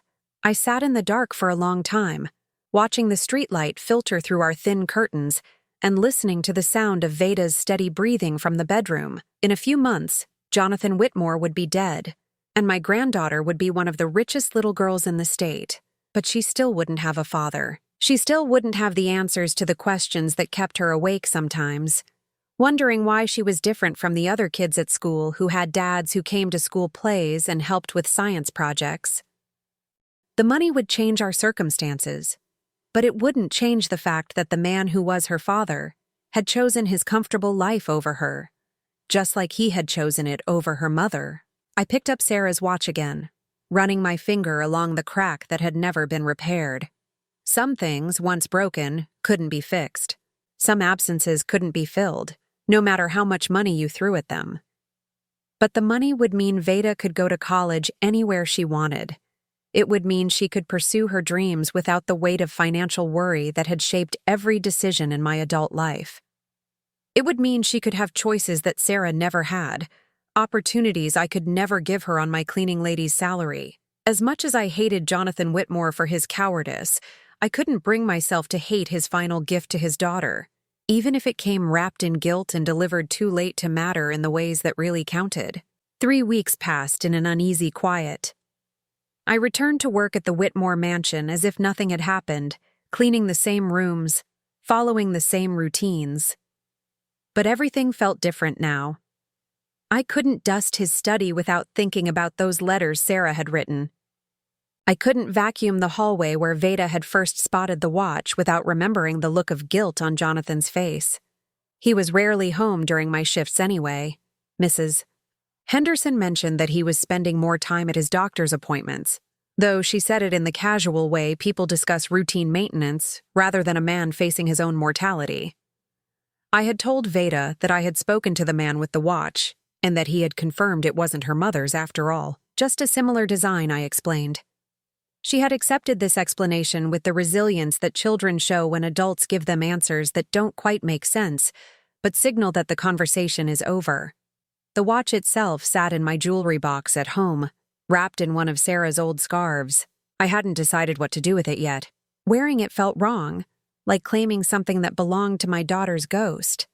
I sat in the dark for a long time, watching the streetlight filter through our thin curtains and listening to the sound of Veda's steady breathing from the bedroom. In a few months, Jonathan Whitmore would be dead, and my granddaughter would be one of the richest little girls in the state. But she still wouldn't have a father. She still wouldn't have the answers to the questions that kept her awake sometimes, wondering why she was different from the other kids at school who had dads who came to school plays and helped with science projects. The money would change our circumstances, but it wouldn't change the fact that the man who was her father had chosen his comfortable life over her, just like he had chosen it over her mother. I picked up Sarah's watch again, running my finger along the crack that had never been repaired. Some things, once broken, couldn't be fixed. Some absences couldn't be filled, no matter how much money you threw at them. But the money would mean Veda could go to college anywhere she wanted. It would mean she could pursue her dreams without the weight of financial worry that had shaped every decision in my adult life. It would mean she could have choices that Sarah never had, opportunities I could never give her on my cleaning lady's salary. As much as I hated Jonathan Whitmore for his cowardice, I couldn't bring myself to hate his final gift to his daughter, even if it came wrapped in guilt and delivered too late to matter in the ways that really counted. 3 weeks passed in an uneasy quiet. I returned to work at the Whitmore mansion as if nothing had happened, cleaning the same rooms, following the same routines. But everything felt different now. I couldn't dust his study without thinking about those letters Sarah had written. I couldn't vacuum the hallway where Veda had first spotted the watch without remembering the look of guilt on Jonathan's face. He was rarely home during my shifts anyway. Mrs. Henderson mentioned that he was spending more time at his doctor's appointments, though she said it in the casual way people discuss routine maintenance rather than a man facing his own mortality. I had told Veda that I had spoken to the man with the watch, and that he had confirmed it wasn't her mother's after all. Just a similar design, I explained. She had accepted this explanation with the resilience that children show when adults give them answers that don't quite make sense, but signal that the conversation is over. The watch itself sat in my jewelry box at home, wrapped in one of Sarah's old scarves. I hadn't decided what to do with it yet. Wearing it felt wrong, like claiming something that belonged to my daughter's ghost.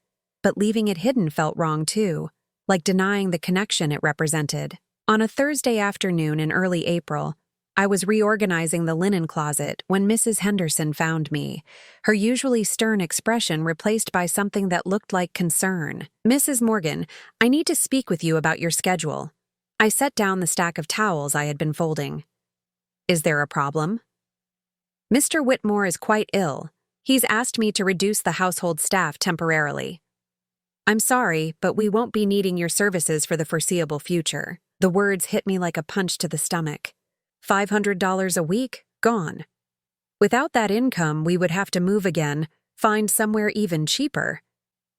But leaving it hidden felt wrong too, like denying the connection it represented. On a Thursday afternoon in early April, I was reorganizing the linen closet when Mrs. Henderson found me, her usually stern expression replaced by something that looked like concern. "Mrs. Morgan, I need to speak with you about your schedule." I set down the stack of towels I had been folding. "Is there a problem?" "Mr. Whitmore is quite ill. He's asked me to reduce the household staff temporarily." "I'm sorry, but we won't be needing your services for the foreseeable future." The words hit me like a punch to the stomach. $500 a week, gone. Without that income, we would have to move again, find somewhere even cheaper.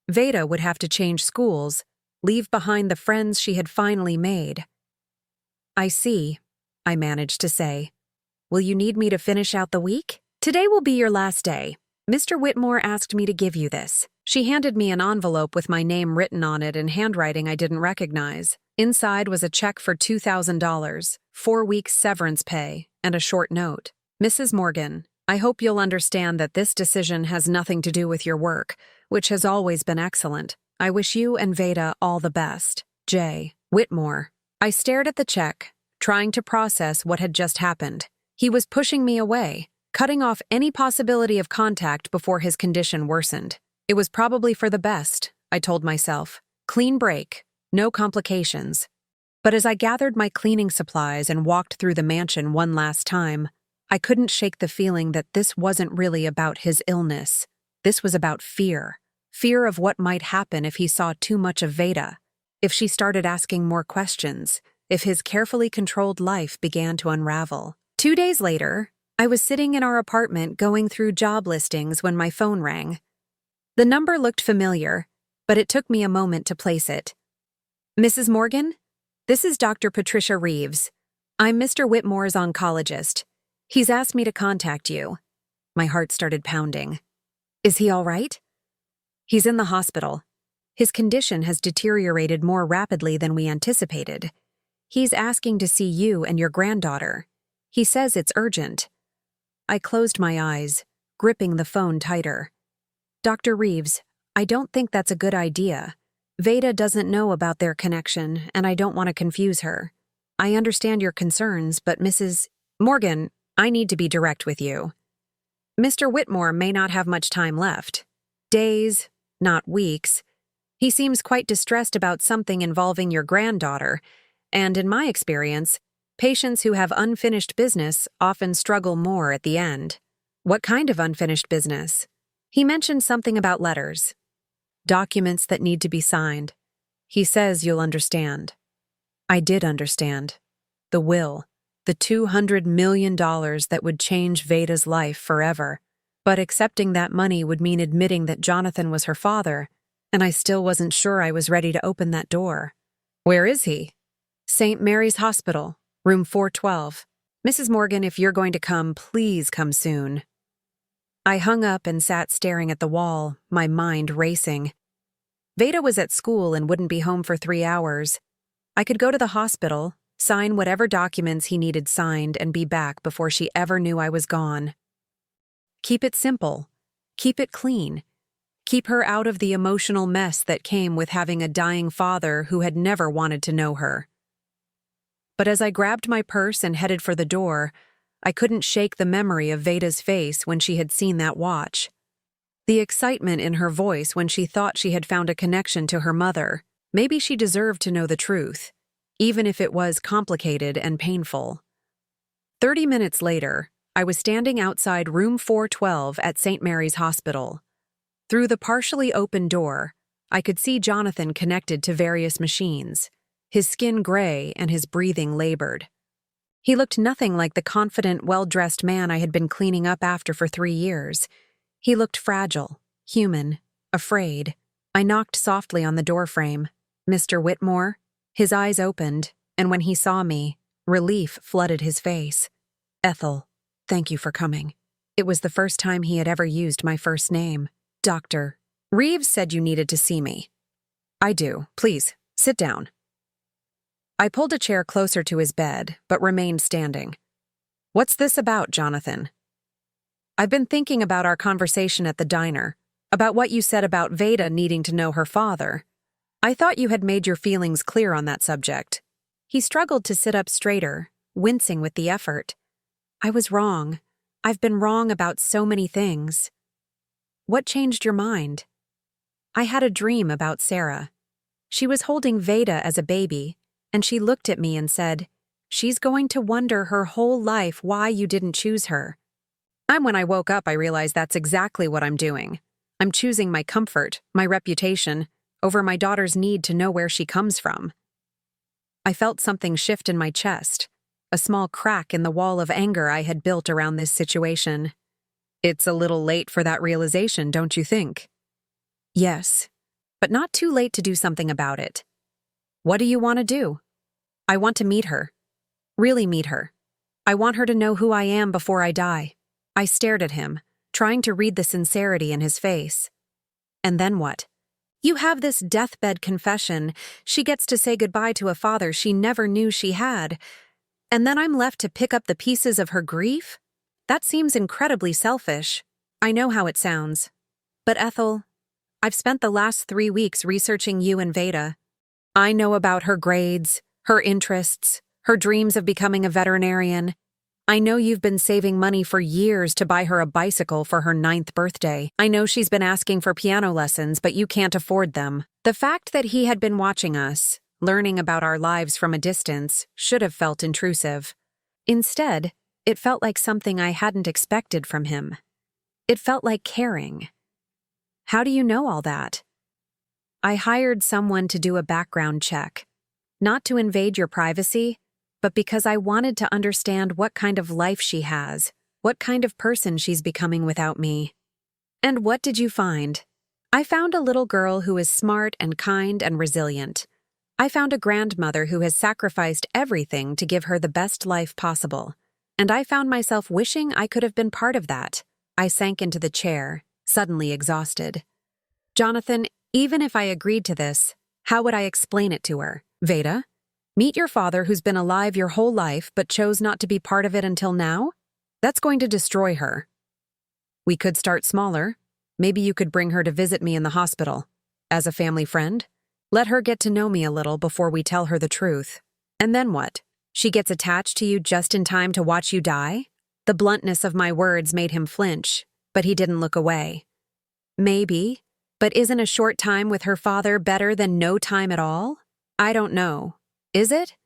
Veda would have to change schools, leave behind the friends she had finally made. "I see," I managed to say. "Will you need me to finish out the week?" "Today will be your last day. Mr. Whitmore asked me to give you this." She handed me an envelope with my name written on it in handwriting I didn't recognize. Inside was a check for $2,000, 4 weeks severance pay, and a short note. "Mrs. Morgan, I hope you'll understand that this decision has nothing to do with your work, which has always been excellent. I wish you and Veda all the best. J. Whitmore." I stared at the check, trying to process what had just happened. He was pushing me away, cutting off any possibility of contact before his condition worsened. It was probably for the best, I told myself. Clean break, no complications. But as I gathered my cleaning supplies and walked through the mansion one last time, I couldn't shake the feeling that this wasn't really about his illness. This was about fear. Fear of what might happen if he saw too much of Veda, if she started asking more questions, if his carefully controlled life began to unravel. 2 days later, I was sitting in our apartment going through job listings when my phone rang. The number looked familiar, but it took me a moment to place it. "Mrs. Morgan? This is Dr. Patricia Reeves. I'm Mr. Whitmore's oncologist. He's asked me to contact you." My heart started pounding. "Is he all right?" "He's in the hospital. His condition has deteriorated more rapidly than we anticipated. He's asking to see you and your granddaughter. He says it's urgent." I closed my eyes, gripping the phone tighter. "Dr. Reeves, I don't think that's a good idea. Veda doesn't know about their connection, and I don't want to confuse her. I understand your concerns, but Mrs. Morgan, I need to be direct with you. Mr. Whitmore may not have much time left. Days, not weeks. He seems quite distressed about something involving your granddaughter, and in my experience, patients who have unfinished business often struggle more at the end." "What kind of unfinished business?" "He mentioned something about letters. Documents that need to be signed. He says you'll understand." I did understand. The will. The $200 million that would change Veda's life forever. But accepting that money would mean admitting that Jonathan was her father, and I still wasn't sure I was ready to open that door. "Where is he?" "St. Mary's Hospital, room 412. Mrs. Morgan, if you're going to come, please come soon." I hung up and sat staring at the wall, my mind racing. Veda was at school and wouldn't be home for 3 hours. I could go to the hospital, sign whatever documents he needed signed, and be back before she ever knew I was gone. Keep it simple. Keep it clean. Keep her out of the emotional mess that came with having a dying father who had never wanted to know her. But as I grabbed my purse and headed for the door, I couldn't shake the memory of Veda's face when she had seen that watch. The excitement in her voice when she thought she had found a connection to her mother. Maybe she deserved to know the truth, even if it was complicated and painful. 30 minutes later, I was standing outside room 412 at St. Mary's Hospital. Through the partially open door, I could see Jonathan connected to various machines, his skin gray and his breathing labored. He looked nothing like the confident, well-dressed man I had been cleaning up after for 3 years. He looked fragile, human, afraid. I knocked softly on the doorframe. Mr. Whitmore? His eyes opened, and when he saw me, relief flooded his face. Ethel, thank you for coming. It was the first time he had ever used my first name. Doctor, Reeves said you needed to see me. I do. Please, sit down. I pulled a chair closer to his bed, but remained standing. What's this about, Jonathan? I've been thinking about our conversation at the diner, about what you said about Veda needing to know her father. I thought you had made your feelings clear on that subject. He struggled to sit up straighter, wincing with the effort. I was wrong. I've been wrong about so many things. What changed your mind? I had a dream about Sarah. She was holding Veda as a baby, and she looked at me and said, "She's going to wonder her whole life why you didn't choose her." When I woke up, I realized that's exactly what I'm doing. I'm choosing my comfort, my reputation, over my daughter's need to know where she comes from. I felt something shift in my chest, a small crack in the wall of anger I had built around this situation. It's a little late for that realization, don't you think? Yes, but not too late to do something about it. What do you want to do? I want to meet her. Really meet her. I want her to know who I am before I die. I stared at him, trying to read the sincerity in his face. And then what? You have this deathbed confession. She gets to say goodbye to a father she never knew she had. And then I'm left to pick up the pieces of her grief? That seems incredibly selfish. I know how it sounds. But Ethel, I've spent the last 3 weeks researching you and Veda. I know about her grades, her interests, her dreams of becoming a veterinarian. I know you've been saving money for years to buy her a bicycle for her 9th birthday. I know she's been asking for piano lessons, but you can't afford them. The fact that he had been watching us, learning about our lives from a distance, should have felt intrusive. Instead, it felt like something I hadn't expected from him. It felt like caring. How do you know all that? I hired someone to do a background check. Not to invade your privacy, but because I wanted to understand what kind of life she has, what kind of person she's becoming without me. And what did you find? I found a little girl who is smart and kind and resilient. I found a grandmother who has sacrificed everything to give her the best life possible. And I found myself wishing I could have been part of that. I sank into the chair, suddenly exhausted. Jonathan, even if I agreed to this, how would I explain it to her? Veda? Meet your father who's been alive your whole life but chose not to be part of it until now? That's going to destroy her. We could start smaller. Maybe you could bring her to visit me in the hospital. As a family friend? Let her get to know me a little before we tell her the truth. And then what? She gets attached to you just in time to watch you die? The bluntness of my words made him flinch, but he didn't look away. Maybe, but isn't a short time with her father better than no time at all? I don't know. Is it?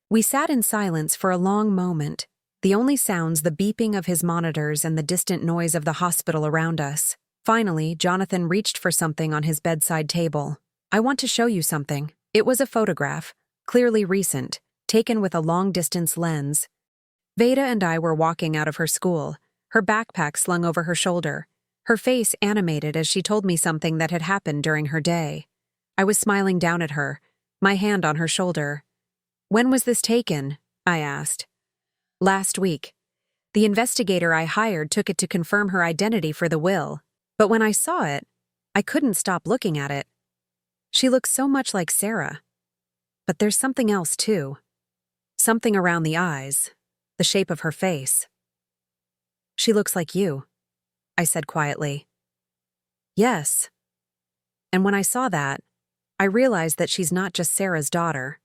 We sat in silence for a long moment, the only sounds the beeping of his monitors and the distant noise of the hospital around us. Finally, Jonathan reached for something on his bedside table. I want to show you something. It was a photograph, clearly recent, taken with a long-distance lens. Veda and I were walking out of her school, her backpack slung over her shoulder, her face animated as she told me something that had happened during her day. I was smiling down at her, my hand on her shoulder. When was this taken? I asked. Last week. The investigator I hired took it to confirm her identity for the will, but when I saw it, I couldn't stop looking at it. She looks so much like Sarah. But there's something else too. Something around the eyes, the shape of her face. She looks like you, I said quietly. Yes. And when I saw that, I realized that she's not just Sarah's daughter.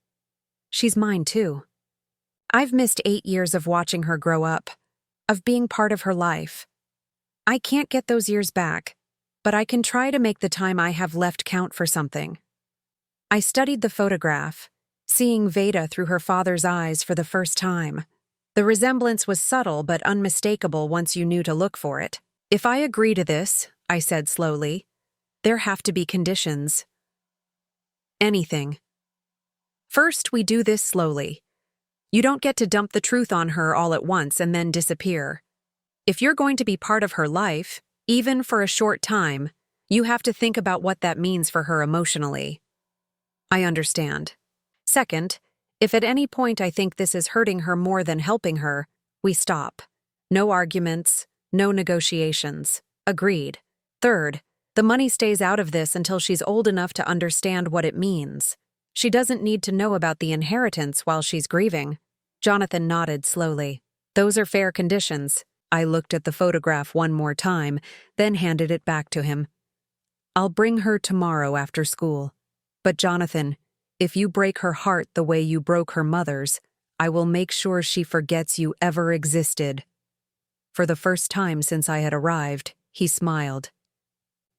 She's mine too. I've missed 8 years of watching her grow up, of being part of her life. I can't get those years back, but I can try to make the time I have left count for something. I studied the photograph, seeing Veda through her father's eyes for the first time. The resemblance was subtle but unmistakable once you knew to look for it. If I agree to this, I said slowly, there have to be conditions. Anything. First, we do this slowly. You don't get to dump the truth on her all at once and then disappear. If you're going to be part of her life, even for a short time, You have to think about what that means for her emotionally. I understand. Second, if at any point I think this is hurting her more than helping her, we stop. No arguments, no negotiations. Agreed. Third, the money stays out of this until she's old enough to understand what it means. She doesn't need to know about the inheritance while she's grieving. Jonathan nodded slowly. Those are fair conditions. I looked at the photograph one more time, then handed it back to him. I'll bring her tomorrow after school. But Jonathan, if you break her heart the way you broke her mother's, I will make sure she forgets you ever existed. For the first time since I had arrived, he smiled.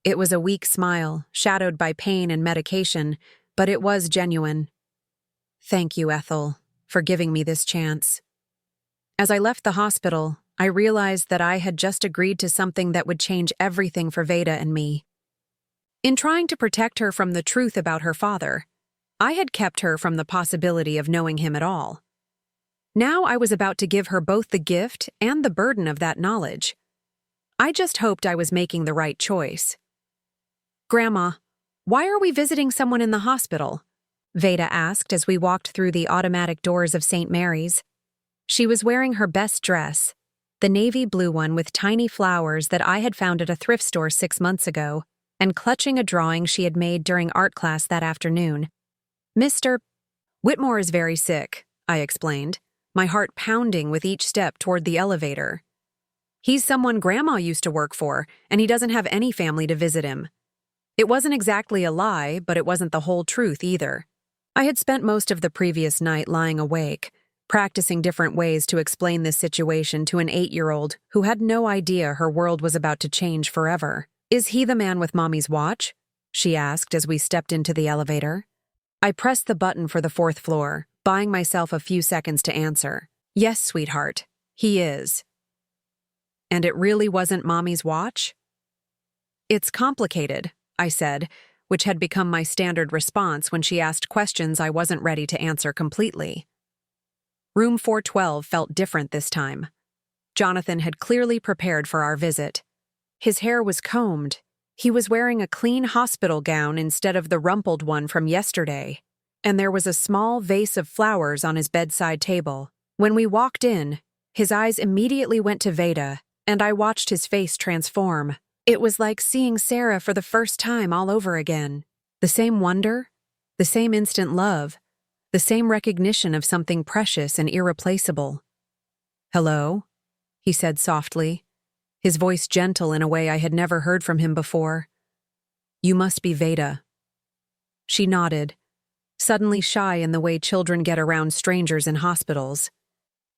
It was a weak smile, shadowed by pain and medication, but it was genuine. Thank you, Ethel, for giving me this chance. As I left the hospital, I realized that I had just agreed to something that would change everything for Veda and me. In trying to protect her from the truth about her father, I had kept her from the possibility of knowing him at all. Now I was about to give her both the gift and the burden of that knowledge. I just hoped I was making the right choice. Grandma, why are we visiting someone in the hospital? Veda asked as we walked through the automatic doors of St. Mary's. She was wearing her best dress, the navy blue one with tiny flowers that I had found at a thrift store 6 months ago, and clutching a drawing she had made during art class that afternoon. Mr. Whitmore is very sick, I explained, my heart pounding with each step toward the elevator. He's someone Grandma used to work for, and he doesn't have any family to visit him. It wasn't exactly a lie, but it wasn't the whole truth either. I had spent most of the previous night lying awake, practicing different ways to explain this situation to an 8-year-old who had no idea her world was about to change forever. Is he the man with Mommy's watch? She asked as we stepped into the elevator. I pressed the button for the 4th floor, buying myself a few seconds to answer. Yes, sweetheart, he is. And it really wasn't Mommy's watch? It's complicated, I said, which had become my standard response when she asked questions I wasn't ready to answer completely. Room 412 felt different this time. Jonathan had clearly prepared for our visit. His hair was combed. He was wearing a clean hospital gown instead of the rumpled one from yesterday, and there was a small vase of flowers on his bedside table. When we walked in, his eyes immediately went to Veda, and I watched his face transform. It was like seeing Sarah for the first time all over again. The same wonder, the same instant love, the same recognition of something precious and irreplaceable. Hello, he said softly, his voice gentle in a way I had never heard from him before. You must be Veda. She nodded, suddenly shy in the way children get around strangers in hospitals.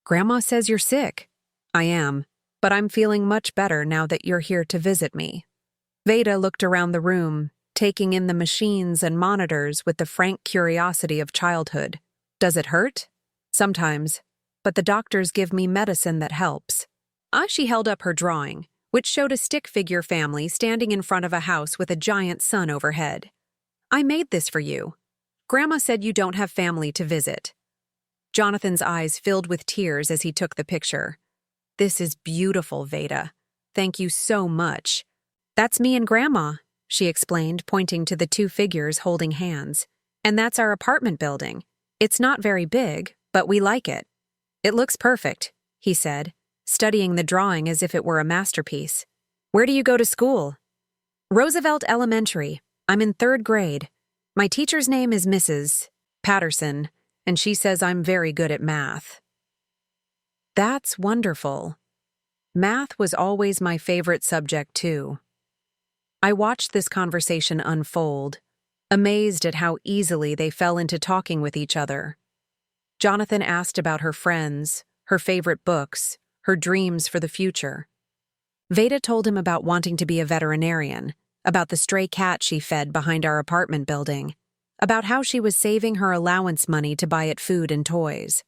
Grandma says you're sick. I am, but I'm feeling much better now that you're here to visit me. Veda looked around the room, taking in the machines and monitors with the frank curiosity of childhood. Does it hurt? Sometimes, but the doctors give me medicine that helps. She held up her drawing, which showed a stick figure family standing in front of a house with a giant sun overhead. I made this for you. Grandma said you don't have family to visit. Jonathan's eyes filled with tears as he took the picture. This is beautiful, Veda. Thank you so much. That's me and Grandma, she explained, pointing to the 2 figures holding hands. And that's our apartment building. It's not very big, but we like it. It looks perfect, he said, studying the drawing as if it were a masterpiece. Where do you go to school? Roosevelt Elementary. I'm in 3rd grade. My teacher's name is Mrs. Patterson, and she says I'm very good at math. That's wonderful. Math was always my favorite subject, too. I watched this conversation unfold, amazed at how easily they fell into talking with each other. Jonathan asked about her friends, her favorite books, her dreams for the future. Veda told him about wanting to be a veterinarian, about the stray cat she fed behind our apartment building, about how she was saving her allowance money to buy it food and toys.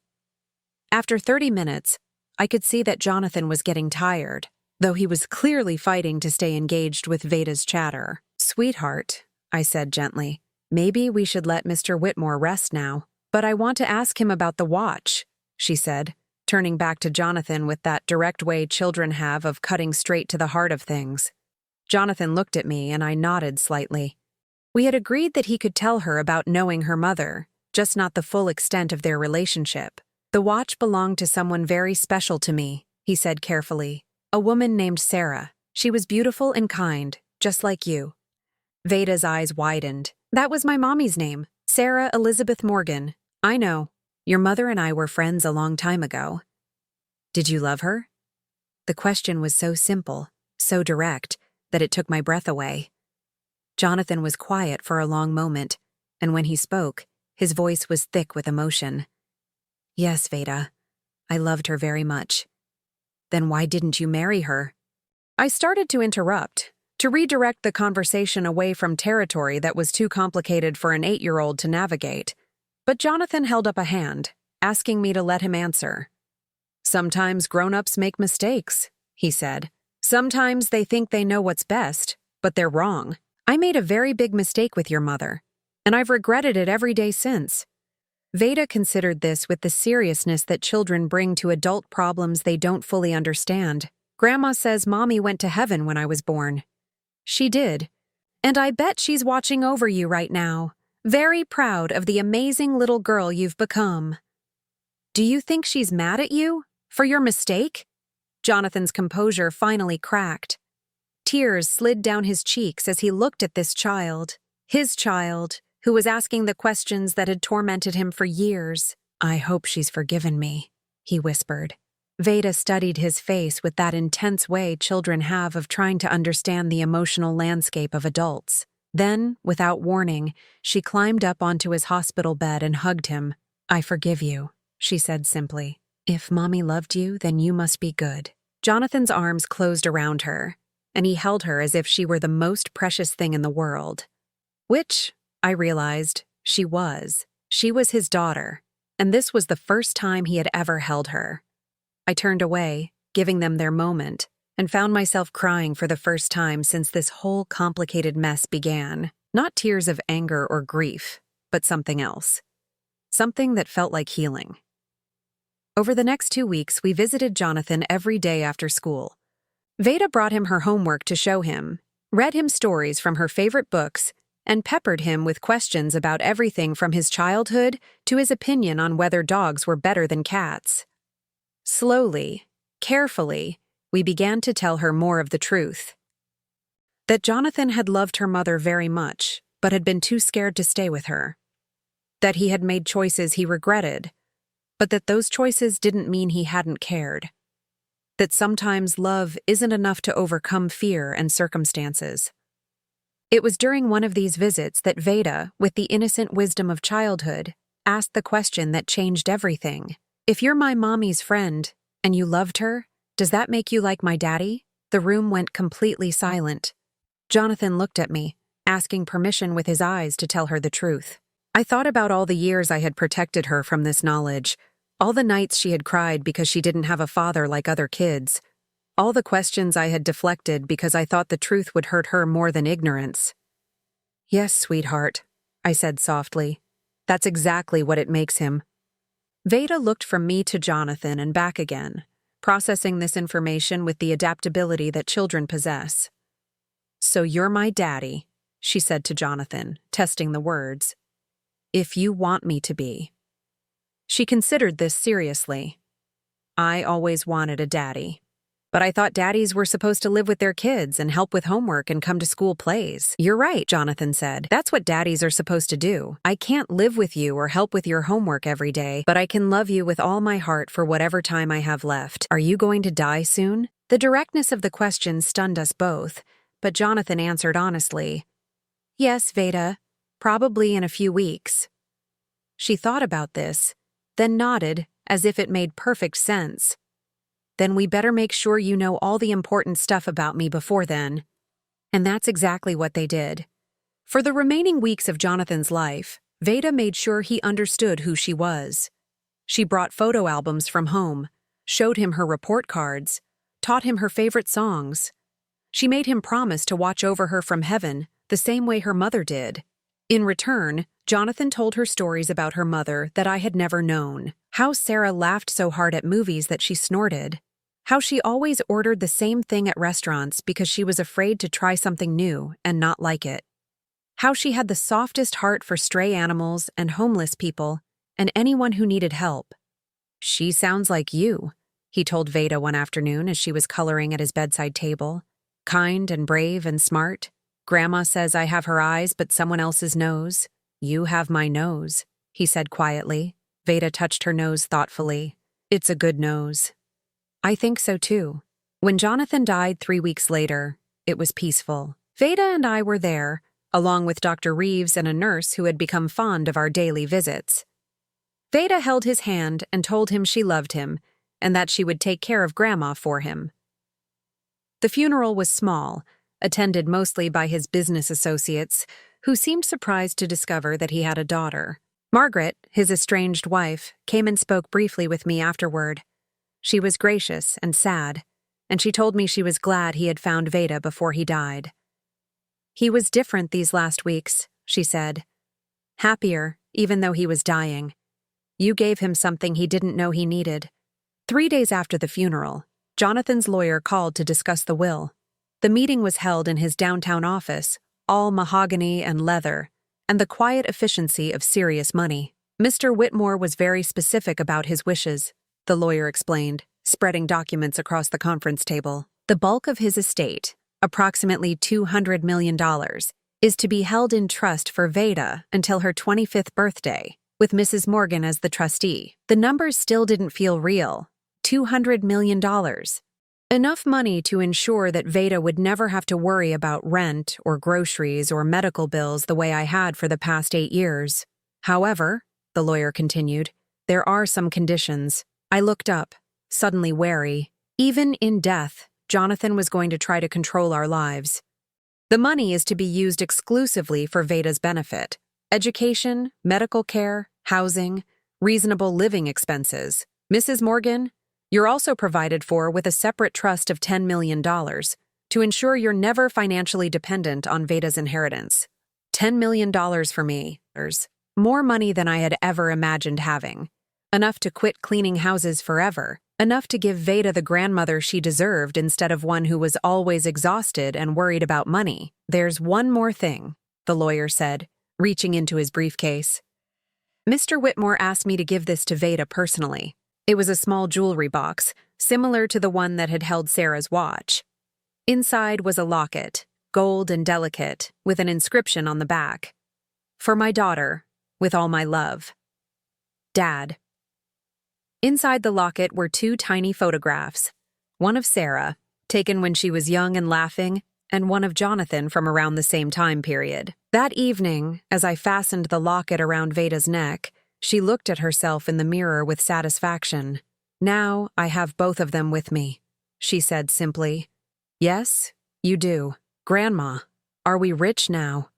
After 30 minutes, I could see that Jonathan was getting tired, though he was clearly fighting to stay engaged with Veda's chatter. Sweetheart, I said gently, maybe we should let Mr. Whitmore rest now. But I want to ask him about the watch, she said, turning back to Jonathan with that direct way children have of cutting straight to the heart of things. Jonathan looked at me and I nodded slightly. We had agreed that he could tell her about knowing her mother, just not the full extent of their relationship. The watch belonged to someone very special to me, he said carefully. A woman named Sarah. She was beautiful and kind, just like you. Veda's eyes widened. That was my mommy's name, Sarah Elizabeth Morgan. I know. Your mother and I were friends a long time ago. Did you love her? The question was so simple, so direct, that it took my breath away. Jonathan was quiet for a long moment, and when he spoke, his voice was thick with emotion. Yes, Veda. I loved her very much. Then why didn't you marry her? I started to interrupt, to redirect the conversation away from territory that was too complicated for an 8-year-old to navigate. But Jonathan held up a hand, asking me to let him answer. Sometimes grown-ups make mistakes, he said. Sometimes they think they know what's best, but they're wrong. I made a very big mistake with your mother, and I've regretted it every day since. Veda considered this with the seriousness that children bring to adult problems they don't fully understand. Grandma says Mommy went to heaven when I was born. She did. And I bet she's watching over you right now, very proud of the amazing little girl you've become. Do you think she's mad at you? For your mistake? Jonathan's composure finally cracked. Tears slid down his cheeks as he looked at this child, his child, who was asking the questions that had tormented him for years. I hope she's forgiven me, he whispered. Veda studied his face with that intense way children have of trying to understand the emotional landscape of adults. Then, without warning, she climbed up onto his hospital bed and hugged him. I forgive you, she said simply. If Mommy loved you, then you must be good. Jonathan's arms closed around her, and he held her as if she were the most precious thing in the world. Which, I realized, she was. She was his daughter, and this was the first time he had ever held her. I turned away, giving them their moment, and found myself crying for the first time since this whole complicated mess began. Not tears of anger or grief, but something else. Something that felt like healing. Over the next 2 weeks, we visited Jonathan every day after school. Veda brought him her homework to show him, read him stories from her favorite books, and peppered him with questions about everything from his childhood to his opinion on whether dogs were better than cats. Slowly, carefully, we began to tell her more of the truth. That Jonathan had loved her mother very much, but had been too scared to stay with her. That he had made choices he regretted, but that those choices didn't mean he hadn't cared. That sometimes love isn't enough to overcome fear and circumstances. It was during one of these visits that Veda, with the innocent wisdom of childhood, asked the question that changed everything. If you're my mommy's friend, and you loved her, does that make you like my daddy? The room went completely silent. Jonathan looked at me, asking permission with his eyes to tell her the truth. I thought about all the years I had protected her from this knowledge, all the nights she had cried because she didn't have a father like other kids, all the questions I had deflected because I thought the truth would hurt her more than ignorance. Yes, sweetheart, I said softly. That's exactly what it makes him. Veda looked from me to Jonathan and back again, processing this information with the adaptability that children possess. So you're my daddy, she said to Jonathan, testing the words. If you want me to be. She considered this seriously. I always wanted a daddy. But I thought daddies were supposed to live with their kids and help with homework and come to school plays. You're right, Jonathan said. That's what daddies are supposed to do. I can't live with you or help with your homework every day, but I can love you with all my heart for whatever time I have left. Are you going to die soon? The directness of the question stunned us both, but Jonathan answered honestly. Yes, Veda. Probably in a few weeks. She thought about this, then nodded as if it made perfect sense. Then we better make sure you know all the important stuff about me before then. And that's exactly what they did. For the remaining weeks of Jonathan's life, Veda made sure he understood who she was. She brought photo albums from home, showed him her report cards, taught him her favorite songs. She made him promise to watch over her from heaven the same way her mother did. In return, Jonathan told her stories about her mother that I had never known. How Sarah laughed so hard at movies that she snorted. How she always ordered the same thing at restaurants because she was afraid to try something new and not like it. How she had the softest heart for stray animals and homeless people and anyone who needed help. "She sounds like you," he told Veda one afternoon as she was coloring at his bedside table. "Kind and brave and smart. Grandma says I have her eyes but someone else's nose. You have my nose," he said quietly. Veda touched her nose thoughtfully. "It's a good nose." "I think so too." When Jonathan died 3 weeks later, it was peaceful. Veda and I were there, along with Dr. Reeves and a nurse who had become fond of our daily visits. Veda held his hand and told him she loved him and that she would take care of Grandma for him. The funeral was small, attended mostly by his business associates, who seemed surprised to discover that he had a daughter. Margaret, his estranged wife, came and spoke briefly with me afterward. She was gracious and sad, and she told me she was glad he had found Veda before he died. "He was different these last weeks," she said. "Happier, even though he was dying. You gave him something he didn't know he needed." 3 days after the funeral, Jonathan's lawyer called to discuss the will. The meeting was held in his downtown office, all mahogany and leather, and the quiet efficiency of serious money. "Mr. Whitmore was very specific about his wishes," the lawyer explained, spreading documents across the conference table. "The bulk of his estate, approximately $200 million, is to be held in trust for Veda until her 25th birthday, with Mrs. Morgan as the trustee." The numbers still didn't feel real. $200 million. Enough money to ensure that Veda would never have to worry about rent or groceries or medical bills the way I had for the past 8 years. "However," the lawyer continued, "there are some conditions." I looked up, suddenly wary. Even in death, Jonathan was going to try to control our lives. "The money is to be used exclusively for Veda's benefit. Education, medical care, housing, reasonable living expenses. Mrs. Morgan, you're also provided for with a separate trust of $10 million to ensure you're never financially dependent on Veda's inheritance." $10 million for me. More money than I had ever imagined having. Enough to quit cleaning houses forever. Enough to give Veda the grandmother she deserved instead of one who was always exhausted and worried about money. "There's one more thing," the lawyer said, reaching into his briefcase. "Mr. Whitmore asked me to give this to Veda personally." It was a small jewelry box, similar to the one that had held Sarah's watch. Inside was a locket, gold and delicate, with an inscription on the back. "For my daughter, with all my love. Dad." Inside the locket were 2 tiny photographs, one of Sarah, taken when she was young and laughing, and one of Jonathan from around the same time period. That evening, as I fastened the locket around Veda's neck, she looked at herself in the mirror with satisfaction. "Now I have both of them with me," she said simply. "Yes, you do. Grandma, are we rich now?"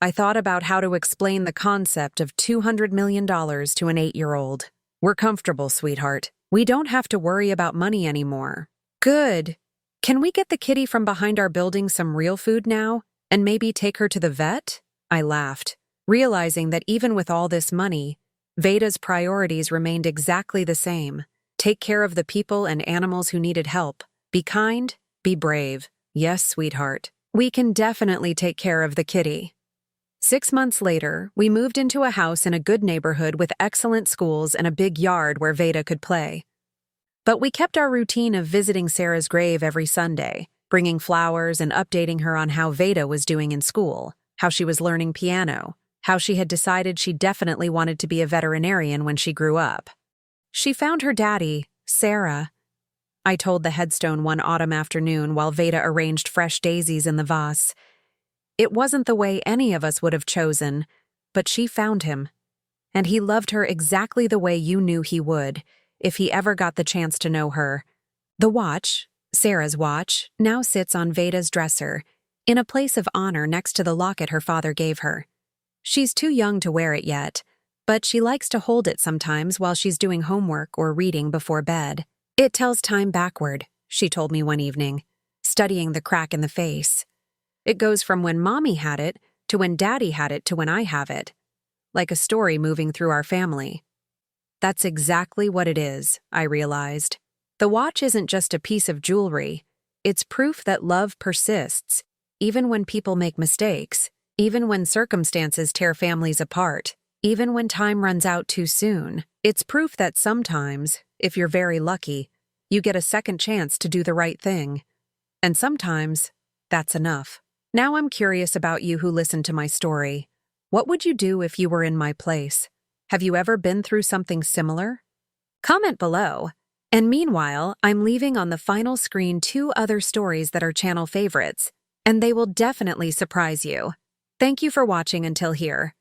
I thought about how to explain the concept of $200 million to an 8-year-old. "We're comfortable, sweetheart. We don't have to worry about money anymore." "Good. Can we get the kitty from behind our building some real food now, and maybe take her to the vet?" I laughed, realizing that even with all this money, Veda's priorities remained exactly the same. Take care of the people and animals who needed help. Be kind, be brave. "Yes, sweetheart. We can definitely take care of the kitty." 6 months later, we moved into a house in a good neighborhood with excellent schools and a big yard where Veda could play. But we kept our routine of visiting Sarah's grave every Sunday, bringing flowers and updating her on how Veda was doing in school, how she was learning piano, how she had decided she definitely wanted to be a veterinarian when she grew up. "She found her daddy, Sarah," I told the headstone one autumn afternoon while Veda arranged fresh daisies in the vase. "It wasn't the way any of us would have chosen, but she found him. And he loved her exactly the way you knew he would, if he ever got the chance to know her." The watch, Sarah's watch, now sits on Veda's dresser, in a place of honor next to the locket her father gave her. She's too young to wear it yet, but she likes to hold it sometimes while she's doing homework or reading before bed. "It tells time backward," she told me one evening, studying the crack in the face. "It goes from when Mommy had it to when Daddy had it to when I have it. Like a story moving through our family." That's exactly what it is, I realized. The watch isn't just a piece of jewelry. It's proof that love persists, even when people make mistakes, even when circumstances tear families apart, even when time runs out too soon. It's proof that sometimes, if you're very lucky, you get a second chance to do the right thing. And sometimes, that's enough. Now I'm curious about you who listened to my story. What would you do if you were in my place? Have you ever been through something similar? Comment below. And meanwhile, I'm leaving on the final screen 2 other stories that are channel favorites, and they will definitely surprise you. Thank you for watching until here.